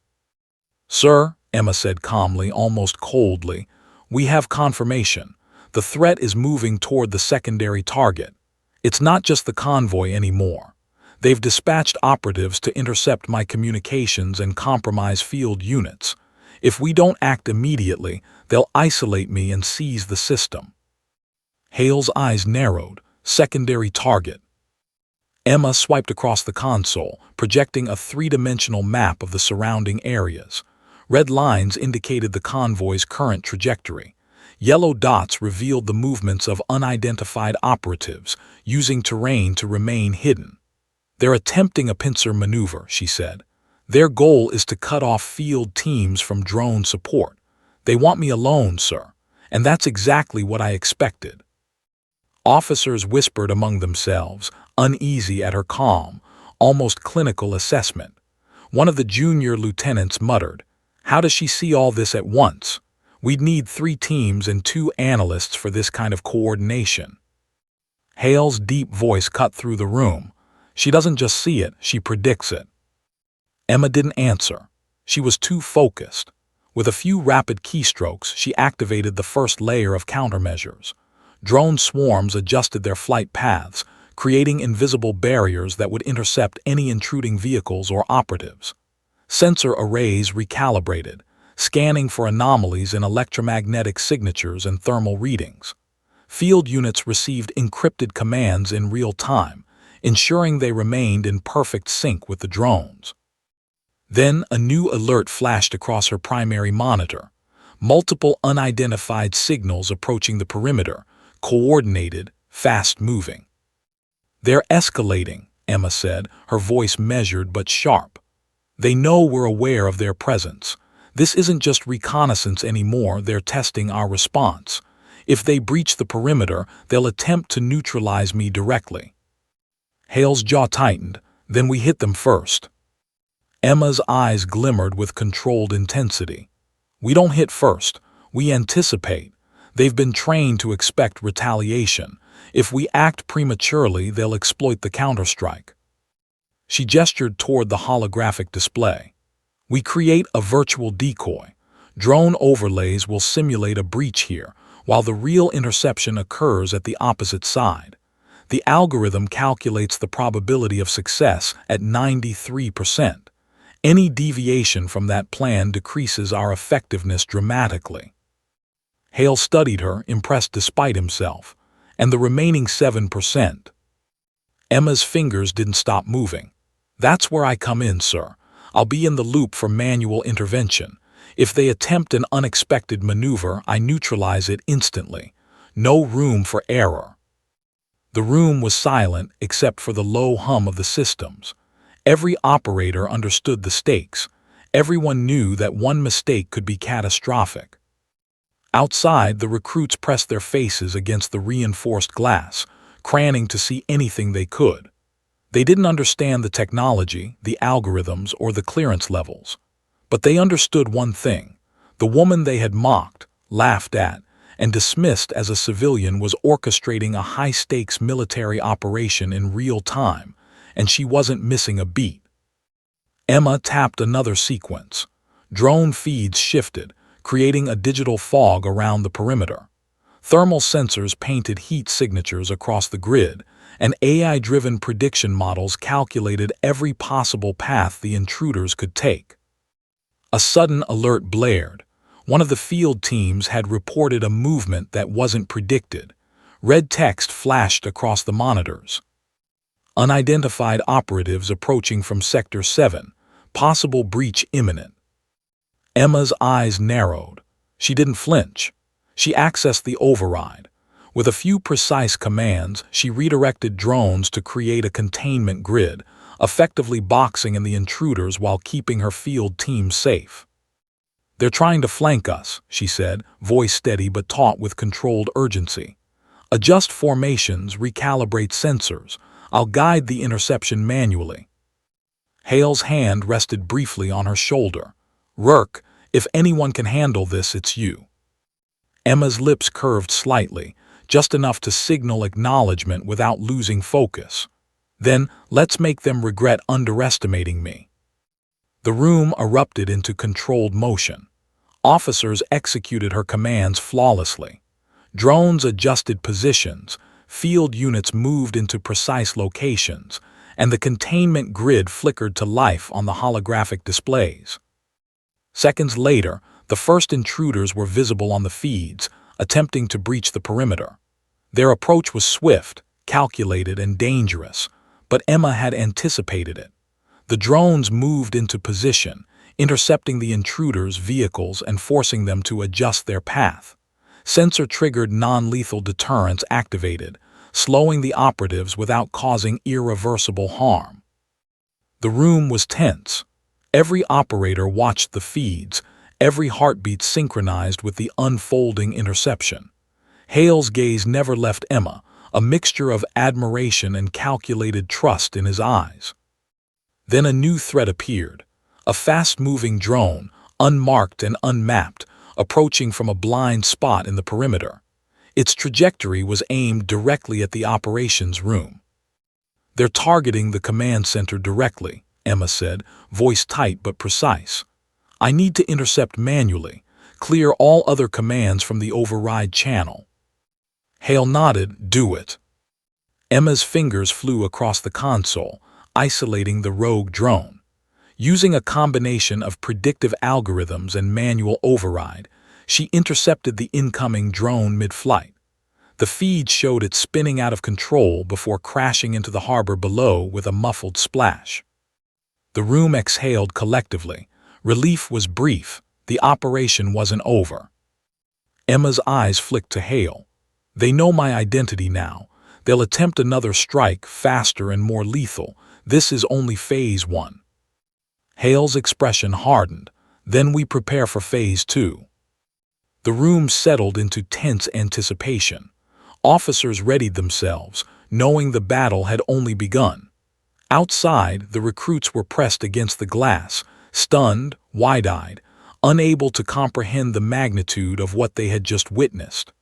Sir, Emma said calmly, almost coldly, we have confirmation. The threat is moving toward the secondary target. It's not just the convoy anymore. They've dispatched operatives to intercept my communications and compromise field units. If we don't act immediately, they'll isolate me and seize the system. Hale's eyes narrowed. Secondary target. Emma swiped across the console, projecting a three-dimensional map of the surrounding areas. Red lines indicated the convoy's current trajectory. Yellow dots revealed the movements of unidentified operatives, using terrain to remain hidden. They're attempting a pincer maneuver, she said. Their goal is to cut off field teams from drone support. They want me alone, sir, and that's exactly what I expected. Officers whispered among themselves, uneasy at her calm, almost clinical assessment. One of the junior lieutenants muttered, "How does she see all this at once? We'd need 3 teams and 2 analysts for this kind of coordination." Hale's deep voice cut through the room. She doesn't just see it, she predicts it. Emma didn't answer. She was too focused. With a few rapid keystrokes, she activated the first layer of countermeasures. Drone swarms adjusted their flight paths, creating invisible barriers that would intercept any intruding vehicles or operatives. Sensor arrays recalibrated, scanning for anomalies in electromagnetic signatures and thermal readings. Field units received encrypted commands in real time, ensuring they remained in perfect sync with the drones. Then a new alert flashed across her primary monitor. Multiple unidentified signals approaching the perimeter, coordinated, fast-moving. They're escalating, Emma said, her voice measured but sharp. They know we're aware of their presence. This isn't just reconnaissance anymore, they're testing our response. If they breach the perimeter, they'll attempt to neutralize me directly. Hale's jaw tightened. Then we hit them first. Emma's eyes glimmered with controlled intensity. We don't hit first. We anticipate. They've been trained to expect retaliation. If we act prematurely, they'll exploit the counterstrike. She gestured toward the holographic display. We create a virtual decoy. Drone overlays will simulate a breach here, while the real interception occurs at the opposite side. The algorithm calculates the probability of success at 93%. Any deviation from that plan decreases our effectiveness dramatically. Hale studied her, impressed despite himself. And the remaining 7%. Emma's fingers didn't stop moving. That's where I come in, sir. I'll be in the loop for manual intervention. If they attempt an unexpected maneuver, I neutralize it instantly. No room for error." The room was silent except for the low hum of the systems. Every operator understood the stakes. Everyone knew that one mistake could be catastrophic. Outside, the recruits pressed their faces against the reinforced glass, craning to see anything they could. They didn't understand the technology, the algorithms, or the clearance levels. But they understood one thing. The woman they had mocked, laughed at, and dismissed as a civilian was orchestrating a high-stakes military operation in real time, and she wasn't missing a beat. Emma tapped another sequence. Drone feeds shifted, creating a digital fog around the perimeter. Thermal sensors painted heat signatures across the grid, and AI-driven prediction models calculated every possible path the intruders could take. A sudden alert blared. One of the field teams had reported a movement that wasn't predicted. Red text flashed across the monitors. "Unidentified operatives approaching from Sector 7. Possible breach imminent." Emma's eyes narrowed. She didn't flinch. She accessed the override. With a few precise commands, she redirected drones to create a containment grid, effectively boxing in the intruders while keeping her field team safe. "They're trying to flank us," she said, voice steady but taut with controlled urgency. "Adjust formations, recalibrate sensors. I'll guide the interception manually." Hale's hand rested briefly on her shoulder. "Rourke, if anyone can handle this, it's you." Emma's lips curved slightly, just enough to signal acknowledgement without losing focus. "Then, let's make them regret underestimating me." The room erupted into controlled motion. Officers executed her commands flawlessly. Drones adjusted positions, field units moved into precise locations, and the containment grid flickered to life on the holographic displays. Seconds later, the first intruders were visible on the feeds, attempting to breach the perimeter. Their approach was swift, calculated, and dangerous, but Emma had anticipated it. The drones moved into position, intercepting the intruders' vehicles and forcing them to adjust their path. Sensor-triggered non-lethal deterrence activated, slowing the operatives without causing irreversible harm. The room was tense. Every operator watched the feeds, every heartbeat synchronized with the unfolding interception. Hale's gaze never left Emma, a mixture of admiration and calculated trust in his eyes. Then a new threat appeared. A fast-moving drone, unmarked and unmapped, approaching from a blind spot in the perimeter. Its trajectory was aimed directly at the operations room. "They're targeting the command center directly," Emma said, voice tight but precise. "I need to intercept manually, clear all other commands from the override channel." Hale nodded. "Do it." Emma's fingers flew across the console, isolating the rogue drone. Using a combination of predictive algorithms and manual override, she intercepted the incoming drone mid-flight. The feed showed it spinning out of control before crashing into the harbor below with a muffled splash. The room exhaled collectively. Relief was brief. The operation wasn't over. Emma's eyes flicked to Hale. "They know my identity now. They'll attempt another strike, faster and more lethal. This is only phase 1. Hale's expression hardened. "Then we prepare for phase 2. The room settled into tense anticipation. Officers readied themselves, knowing the battle had only begun. Outside, the recruits were pressed against the glass, stunned, wide-eyed, unable to comprehend the magnitude of what they had just witnessed.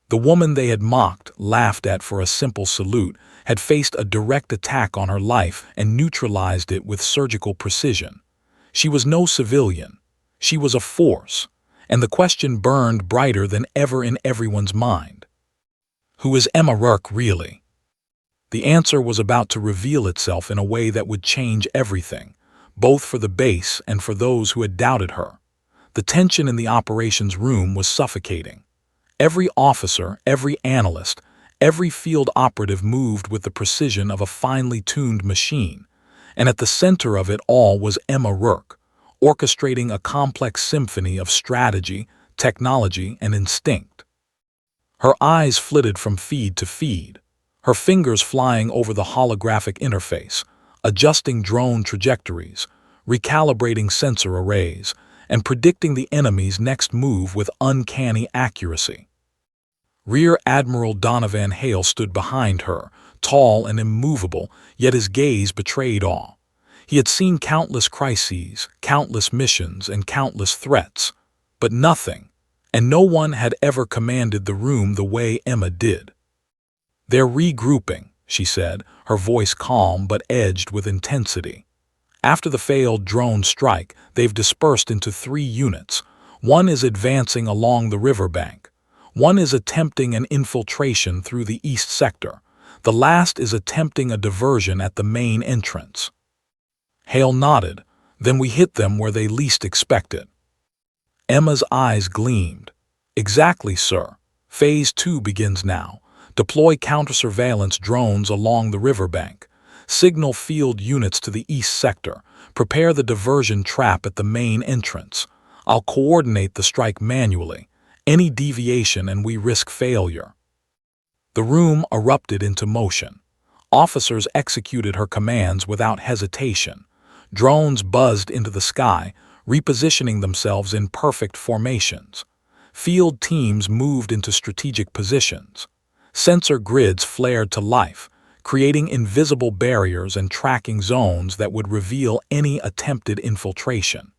The woman they had mocked, laughed at for a simple salute, had faced a direct attack on her life and neutralized it with surgical precision. She was no civilian. She was a force, and the question burned brighter than ever in everyone's mind. Who is Emma Rourke really? The answer was about to reveal itself in a way that would change everything, both for the base and for those who had doubted her. The tension in the operations room was suffocating. Every officer, every analyst, every field operative moved with the precision of a finely tuned machine, and at the center of it all was Emma Rourke, orchestrating a complex symphony of strategy, technology, and instinct. Her eyes flitted from feed to feed, her fingers flying over the holographic interface, adjusting drone trajectories, recalibrating sensor arrays, and predicting the enemy's next move with uncanny accuracy. Rear Admiral Donovan Hale stood behind her, tall and immovable, yet his gaze betrayed awe. He had seen countless crises, countless missions, and countless threats, but nothing, and no one had ever commanded the room the way Emma did. "They're regrouping," she said, her voice calm but edged with intensity. "After the failed drone strike, they've dispersed into 3 units. One is advancing along the riverbank. One is attempting an infiltration through the east sector. The last is attempting a diversion at the main entrance." Hale nodded. "Then we hit them where they least expect it." Emma's eyes gleamed. "Exactly, sir. Phase 2 begins now. Deploy counter-surveillance drones along the riverbank. Signal field units to the east sector. Prepare the diversion trap at the main entrance. I'll coordinate the strike manually. Any deviation and we risk failure." The room erupted into motion. Officers executed her commands without hesitation. Drones buzzed into the sky, repositioning themselves in perfect formations. Field teams moved into strategic positions. Sensor grids flared to life, creating invisible barriers and tracking zones that would reveal any attempted infiltration.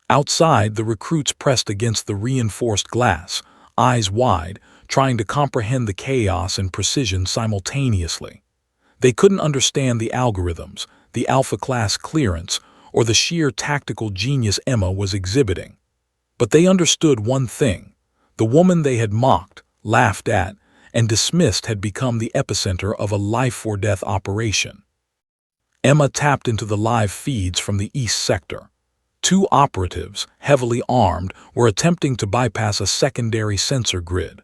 Outside, the recruits pressed against the reinforced glass, eyes wide, trying to comprehend the chaos and precision simultaneously. They couldn't understand the algorithms, the Alpha-class clearance, or the sheer tactical genius Emma was exhibiting. But they understood one thing: the woman they had mocked, laughed at, and dismissed had become the epicenter of a life-or-death operation. Emma tapped into the live feeds from the east sector. 2 operatives, heavily armed, were attempting to bypass a secondary sensor grid.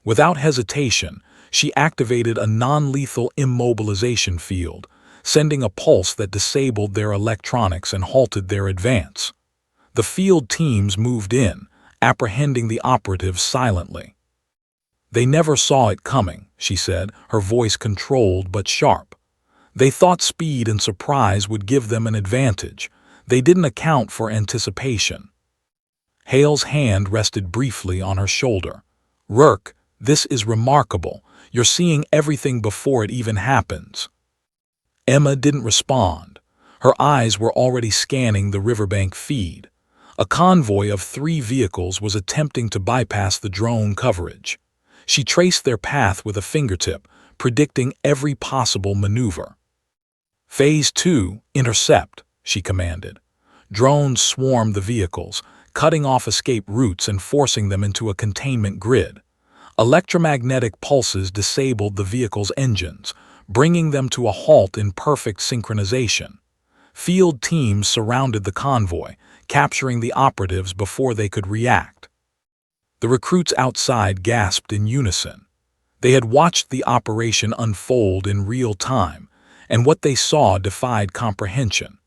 Without hesitation, she activated a non-lethal immobilization field, sending a pulse that disabled their electronics and halted their advance. The field teams moved in, apprehending the operatives silently. "They never saw it coming," she said, her voice controlled but sharp. "They thought speed and surprise would give them an advantage. They didn't account for anticipation." Hale's hand rested briefly on her shoulder. "Rourke, this is remarkable. You're seeing everything before it even happens." Emma didn't respond. Her eyes were already scanning the riverbank feed. A convoy of 3 vehicles was attempting to bypass the drone coverage. She traced their path with a fingertip, predicting every possible maneuver. "Phase 2, intercept," she commanded. Drones swarmed the vehicles, cutting off escape routes and forcing them into a containment grid. Electromagnetic pulses disabled the vehicle's engines, bringing them to a halt in perfect synchronization. Field teams surrounded the convoy, capturing the operatives before they could react. The recruits outside gasped in unison. They had watched the operation unfold in real time, and what they saw defied comprehension.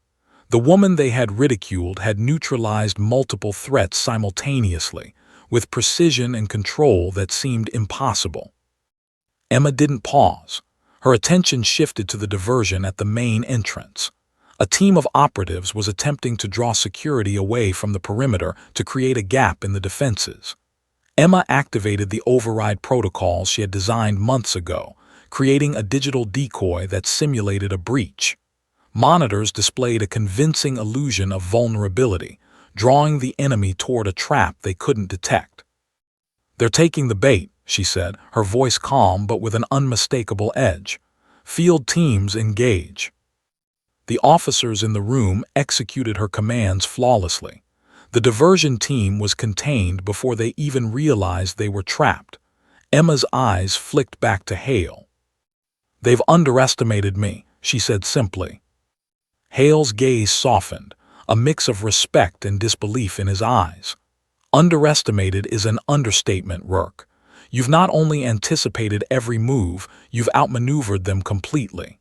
The woman they had ridiculed had neutralized multiple threats simultaneously, with precision and control that seemed impossible. Emma didn't pause. Her attention shifted to the diversion at the main entrance. A team of operatives was attempting to draw security away from the perimeter to create a gap in the defenses. Emma activated the override protocols she had designed months ago, creating a digital decoy that simulated a breach. Monitors displayed a convincing illusion of vulnerability, drawing the enemy toward a trap they couldn't detect. "They're taking the bait," she said, her voice calm but with an unmistakable edge. "Field teams engage." The officers in the room executed her commands flawlessly. The diversion team was contained before they even realized they were trapped. Emma's eyes flicked back to Hale. "They've underestimated me," she said simply. Hale's gaze softened, a mix of respect and disbelief in his eyes. "Underestimated is an understatement, Rourke. You've not only anticipated every move, you've outmaneuvered them completely."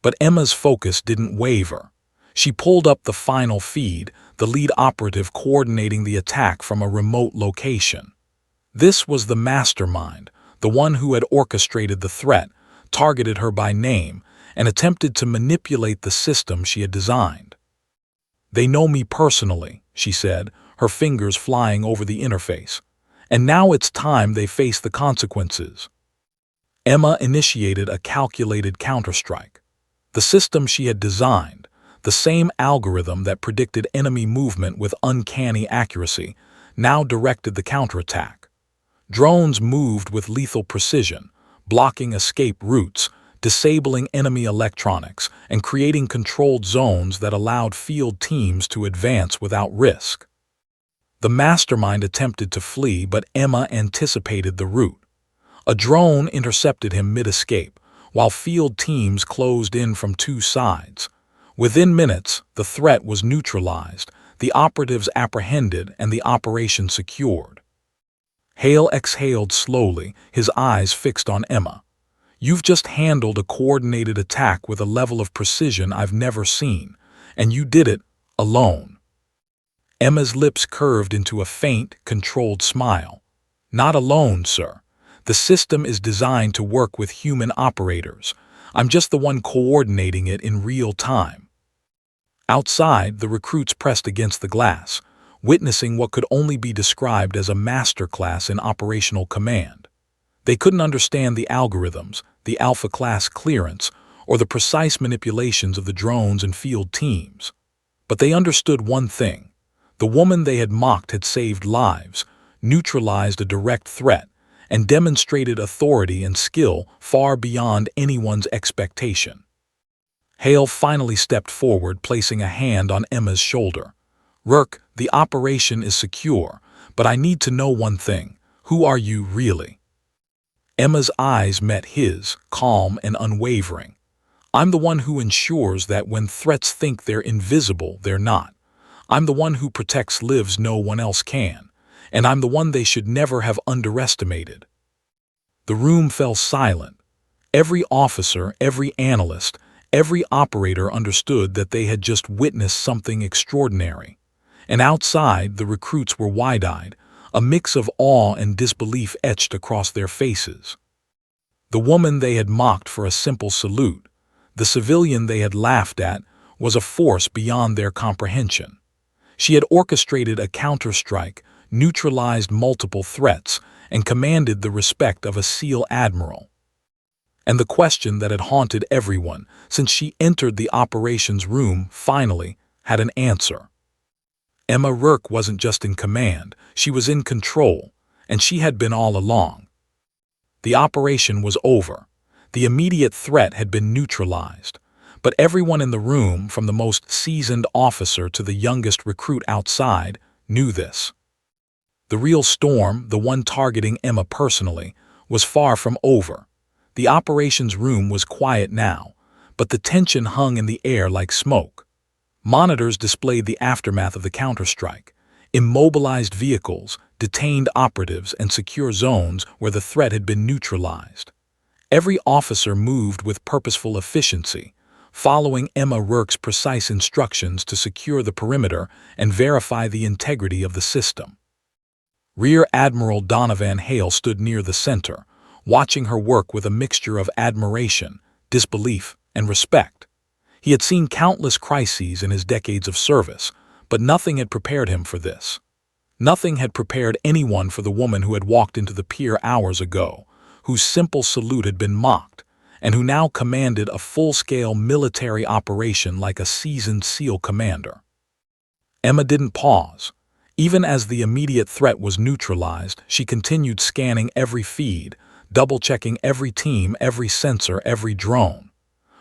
But Emma's focus didn't waver. She pulled up the final feed, the lead operative coordinating the attack from a remote location. This was the mastermind, the one who had orchestrated the threat, targeted her by name, and attempted to manipulate the system she had designed. "They know me personally," she said, her fingers flying over the interface. "And now it's time they face the consequences." Emma initiated a calculated counterstrike. The system she had designed, the same algorithm that predicted enemy movement with uncanny accuracy, now directed the counterattack. Drones moved with lethal precision, blocking escape routes, disabling enemy electronics, and creating controlled zones that allowed field teams to advance without risk. The mastermind attempted to flee, but Emma anticipated the route. A drone intercepted him mid-escape, while field teams closed in from two sides. Within minutes, the threat was neutralized, the operatives apprehended, and the operation secured. Hale exhaled slowly, his eyes fixed on Emma. "You've just handled a coordinated attack with a level of precision I've never seen, and you did it alone." Emma's lips curved into a faint, controlled smile. "Not alone, sir. The system is designed to work with human operators. I'm just the one coordinating it in real time." Outside, the recruits pressed against the glass, witnessing what could only be described as a masterclass in operational command. They couldn't understand the algorithms, the Alpha-class clearance, or the precise manipulations of the drones and field teams. But they understood one thing. The woman they had mocked had saved lives, neutralized a direct threat, and demonstrated authority and skill far beyond anyone's expectation. Hale finally stepped forward, placing a hand on Emma's shoulder. "Rourke, the operation is secure, but I need to know one thing. Who are you really?" Emma's eyes met his, calm and unwavering. "I'm the one who ensures that when threats think they're invisible, they're not. I'm the one who protects lives no one else can, and I'm the one they should never have underestimated." The room fell silent. Every officer, every analyst, every operator understood that they had just witnessed something extraordinary. And outside, the recruits were wide-eyed, a mix of awe and disbelief etched across their faces. The woman they had mocked for a simple salute, the civilian they had laughed at, was a force beyond their comprehension. She had orchestrated a counterstrike, neutralized multiple threats, and commanded the respect of a SEAL admiral. And the question that had haunted everyone since she entered the operations room finally had an answer. Emma Rourke wasn't just in command, she was in control, and she had been all along. The operation was over. The immediate threat had been neutralized. But everyone in the room, from the most seasoned officer to the youngest recruit outside, knew this. The real storm, the one targeting Emma personally, was far from over. The operations room was quiet now, but the tension hung in the air like smoke. Monitors displayed the aftermath of the counterstrike, immobilized vehicles, detained operatives, and secure zones where the threat had been neutralized. Every officer moved with purposeful efficiency, following Emma Rourke's precise instructions to secure the perimeter and verify the integrity of the system. Rear Admiral Donovan Hale stood near the center, watching her work with a mixture of admiration, disbelief, and respect. He had seen countless crises in his decades of service, but nothing had prepared him for this. Nothing had prepared anyone for the woman who had walked into the pier hours ago, whose simple salute had been mocked, and who now commanded a full-scale military operation like a seasoned SEAL commander. Emma didn't pause. Even as the immediate threat was neutralized, she continued scanning every feed, double-checking every team, every sensor, every drone.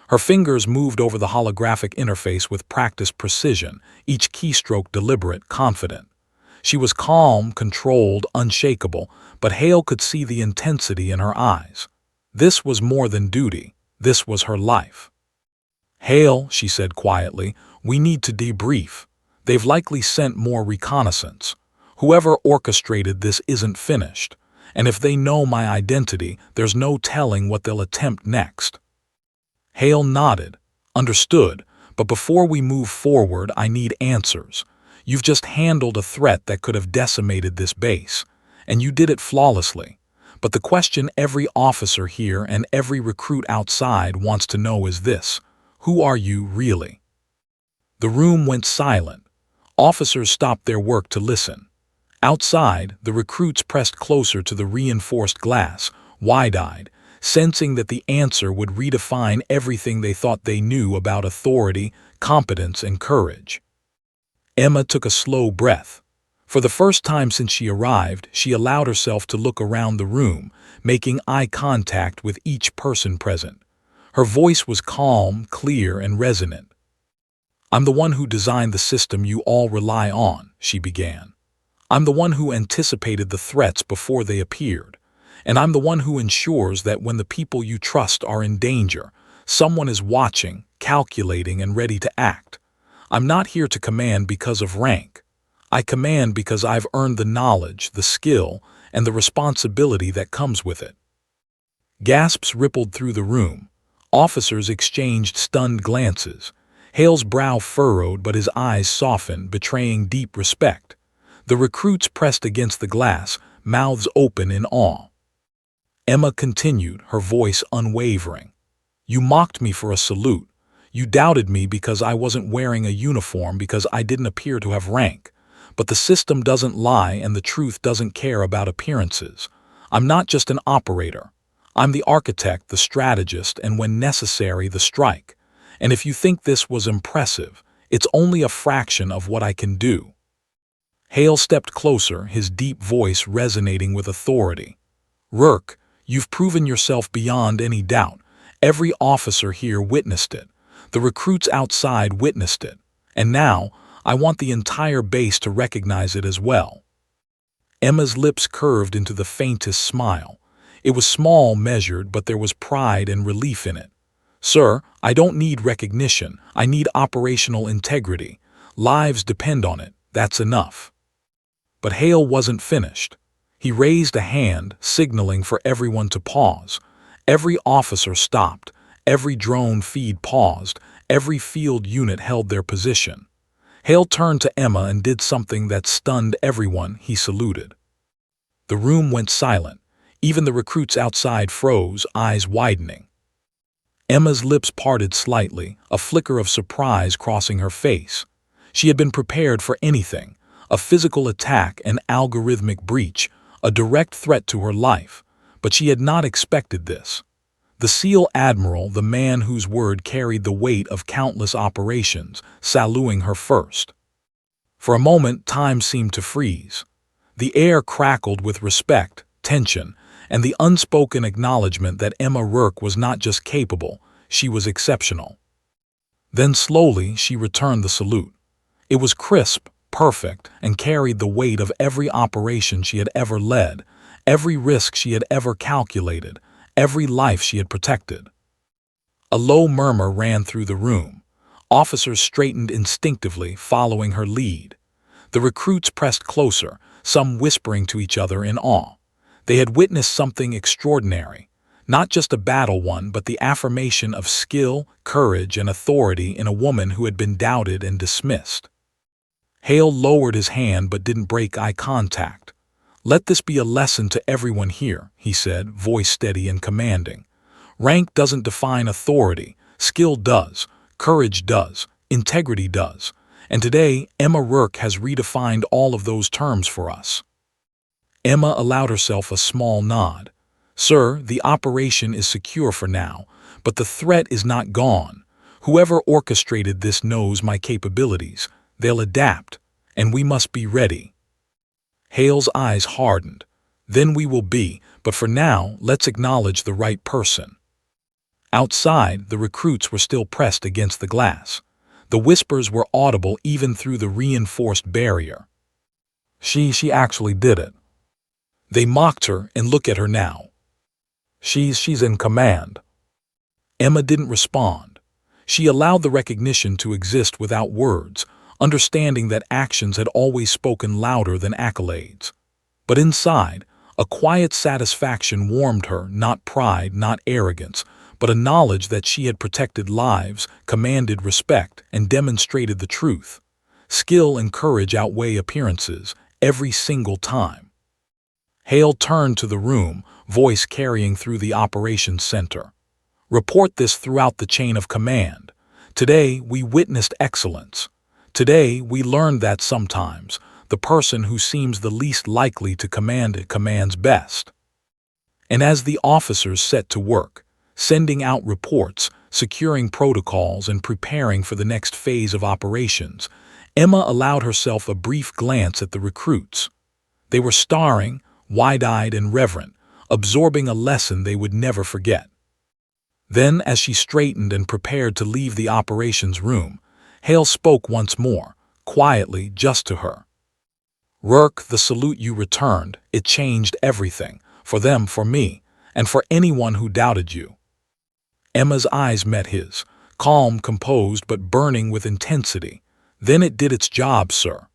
Her fingers moved over the holographic interface with practiced precision, each keystroke deliberate, confident. She was calm, controlled, unshakable, but Hale could see the intensity in her eyes. This was more than duty. This was her life. "Hale," she said quietly, "we need to debrief. They've likely sent more reconnaissance. Whoever orchestrated this isn't finished, and if they know my identity, there's no telling what they'll attempt next." Hale nodded. Understood, but before we move forward, I need answers. You've just handled a threat that could have decimated this base, and you did it flawlessly. But the question every officer here and every recruit outside wants to know is this: who are you really? The room went silent. Officers stopped their work to listen. Outside, the recruits pressed closer to the reinforced glass, wide-eyed, sensing that the answer would redefine everything they thought they knew about authority, competence, and courage. Emma took a slow breath. For the first time since she arrived, she allowed herself to look around the room, making eye contact with each person present. Her voice was calm, clear, and resonant. "I'm the one who designed the system you all rely on," she began. "I'm the one who anticipated the threats before they appeared. And I'm the one who ensures that when the people you trust are in danger, someone is watching, calculating, and ready to act. I'm not here to command because of rank. I command because I've earned the knowledge, the skill, and the responsibility that comes with it." Gasps rippled through the room. Officers exchanged stunned glances. Hale's brow furrowed, but his eyes softened, betraying deep respect. The recruits pressed against the glass, mouths open in awe. Emma continued, her voice unwavering. "You mocked me for a salute. You doubted me because I wasn't wearing a uniform, because I didn't appear to have rank. But the system doesn't lie, and the truth doesn't care about appearances. I'm not just an operator. I'm the architect, the strategist, and when necessary, the strike. And if you think this was impressive, it's only a fraction of what I can do." Hale stepped closer, his deep voice resonating with authority. "Rourke, you've proven yourself beyond any doubt. Every officer here witnessed it. The recruits outside witnessed it. And now, I want the entire base to recognize it as well." Emma's lips curved into the faintest smile. It was small, measured, but there was pride and relief in it. "Sir, I don't need recognition. I need operational integrity. Lives depend on it. That's enough." But Hale wasn't finished. He raised a hand, signaling for everyone to pause. Every officer stopped. Every drone feed paused. Every field unit held their position. Hale turned to Emma and did something that stunned everyone. He saluted. The room went silent. Even the recruits outside froze, eyes widening. Emma's lips parted slightly, a flicker of surprise crossing her face. She had been prepared for anything: a physical attack, an algorithmic breach, a direct threat to her life. But she had not expected this. The SEAL Admiral, the man whose word carried the weight of countless operations, saluting her first. For a moment, time seemed to freeze. The air crackled with respect, tension, and the unspoken acknowledgement that Emma Rourke was not just capable, she was exceptional. Then slowly she returned the salute. It was crisp, perfect, and carried the weight of every operation she had ever led, every risk she had ever calculated, every life she had protected. A low murmur ran through the room. Officers straightened instinctively, following her lead. The recruits pressed closer, some whispering to each other in awe. They had witnessed something extraordinary, not just a battle won, but the affirmation of skill, courage, and authority in a woman who had been doubted and dismissed. Hale lowered his hand but didn't break eye contact. "Let this be a lesson to everyone here," he said, voice steady and commanding. "Rank doesn't define authority. Skill does. Courage does. Integrity does. And today, Emma Rourke has redefined all of those terms for us." Emma allowed herself a small nod. "Sir, the operation is secure for now, but the threat is not gone. Whoever orchestrated this knows my capabilities. They'll adapt, and we must be ready." Hale's eyes hardened. "Then we will be, but for now, let's acknowledge the right person." Outside, the recruits were still pressed against the glass. The whispers were audible even through the reinforced barrier. She actually did it. They mocked her, and look at her now. She's in command." Emma didn't respond. She allowed the recognition to exist without words, understanding that actions had always spoken louder than accolades. But inside, a quiet satisfaction warmed her, not pride, not arrogance, but a knowledge that she had protected lives, commanded respect, and demonstrated the truth. Skill and courage outweigh appearances, every single time. Hale turned to the room, voice carrying through the operations center. Report this throughout the chain of command. Today, we witnessed excellence. Today, we learned that sometimes, the person who seems the least likely to command it commands best. And as the officers set to work, sending out reports, securing protocols, and preparing for the next phase of operations, Emma allowed herself a brief glance at the recruits. They were staring, wide-eyed and reverent, absorbing a lesson they would never forget. Then, as she straightened and prepared to leave the operations room, Hale spoke once more, quietly, just to her. "Rourke, the salute you returned, it changed everything, for them, for me, and for anyone who doubted you." Emma's eyes met his, calm, composed, but burning with intensity. "Then it did its job, sir."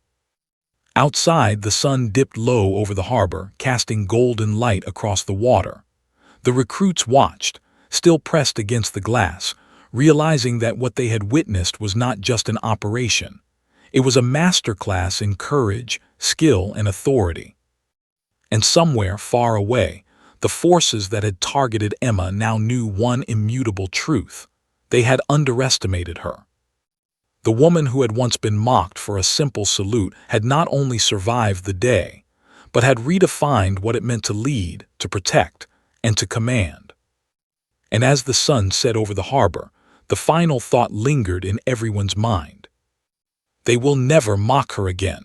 Outside, the sun dipped low over the harbor, casting golden light across the water. The recruits watched, still pressed against the glass, realizing that what they had witnessed was not just an operation. It was a masterclass in courage, skill, and authority. And somewhere far away, the forces that had targeted Emma now knew one immutable truth. They had underestimated her. The woman who had once been mocked for a simple salute had not only survived the day, but had redefined what it meant to lead, to protect, and to command. And as the sun set over the harbor, the final thought lingered in everyone's mind. They will never mock her again.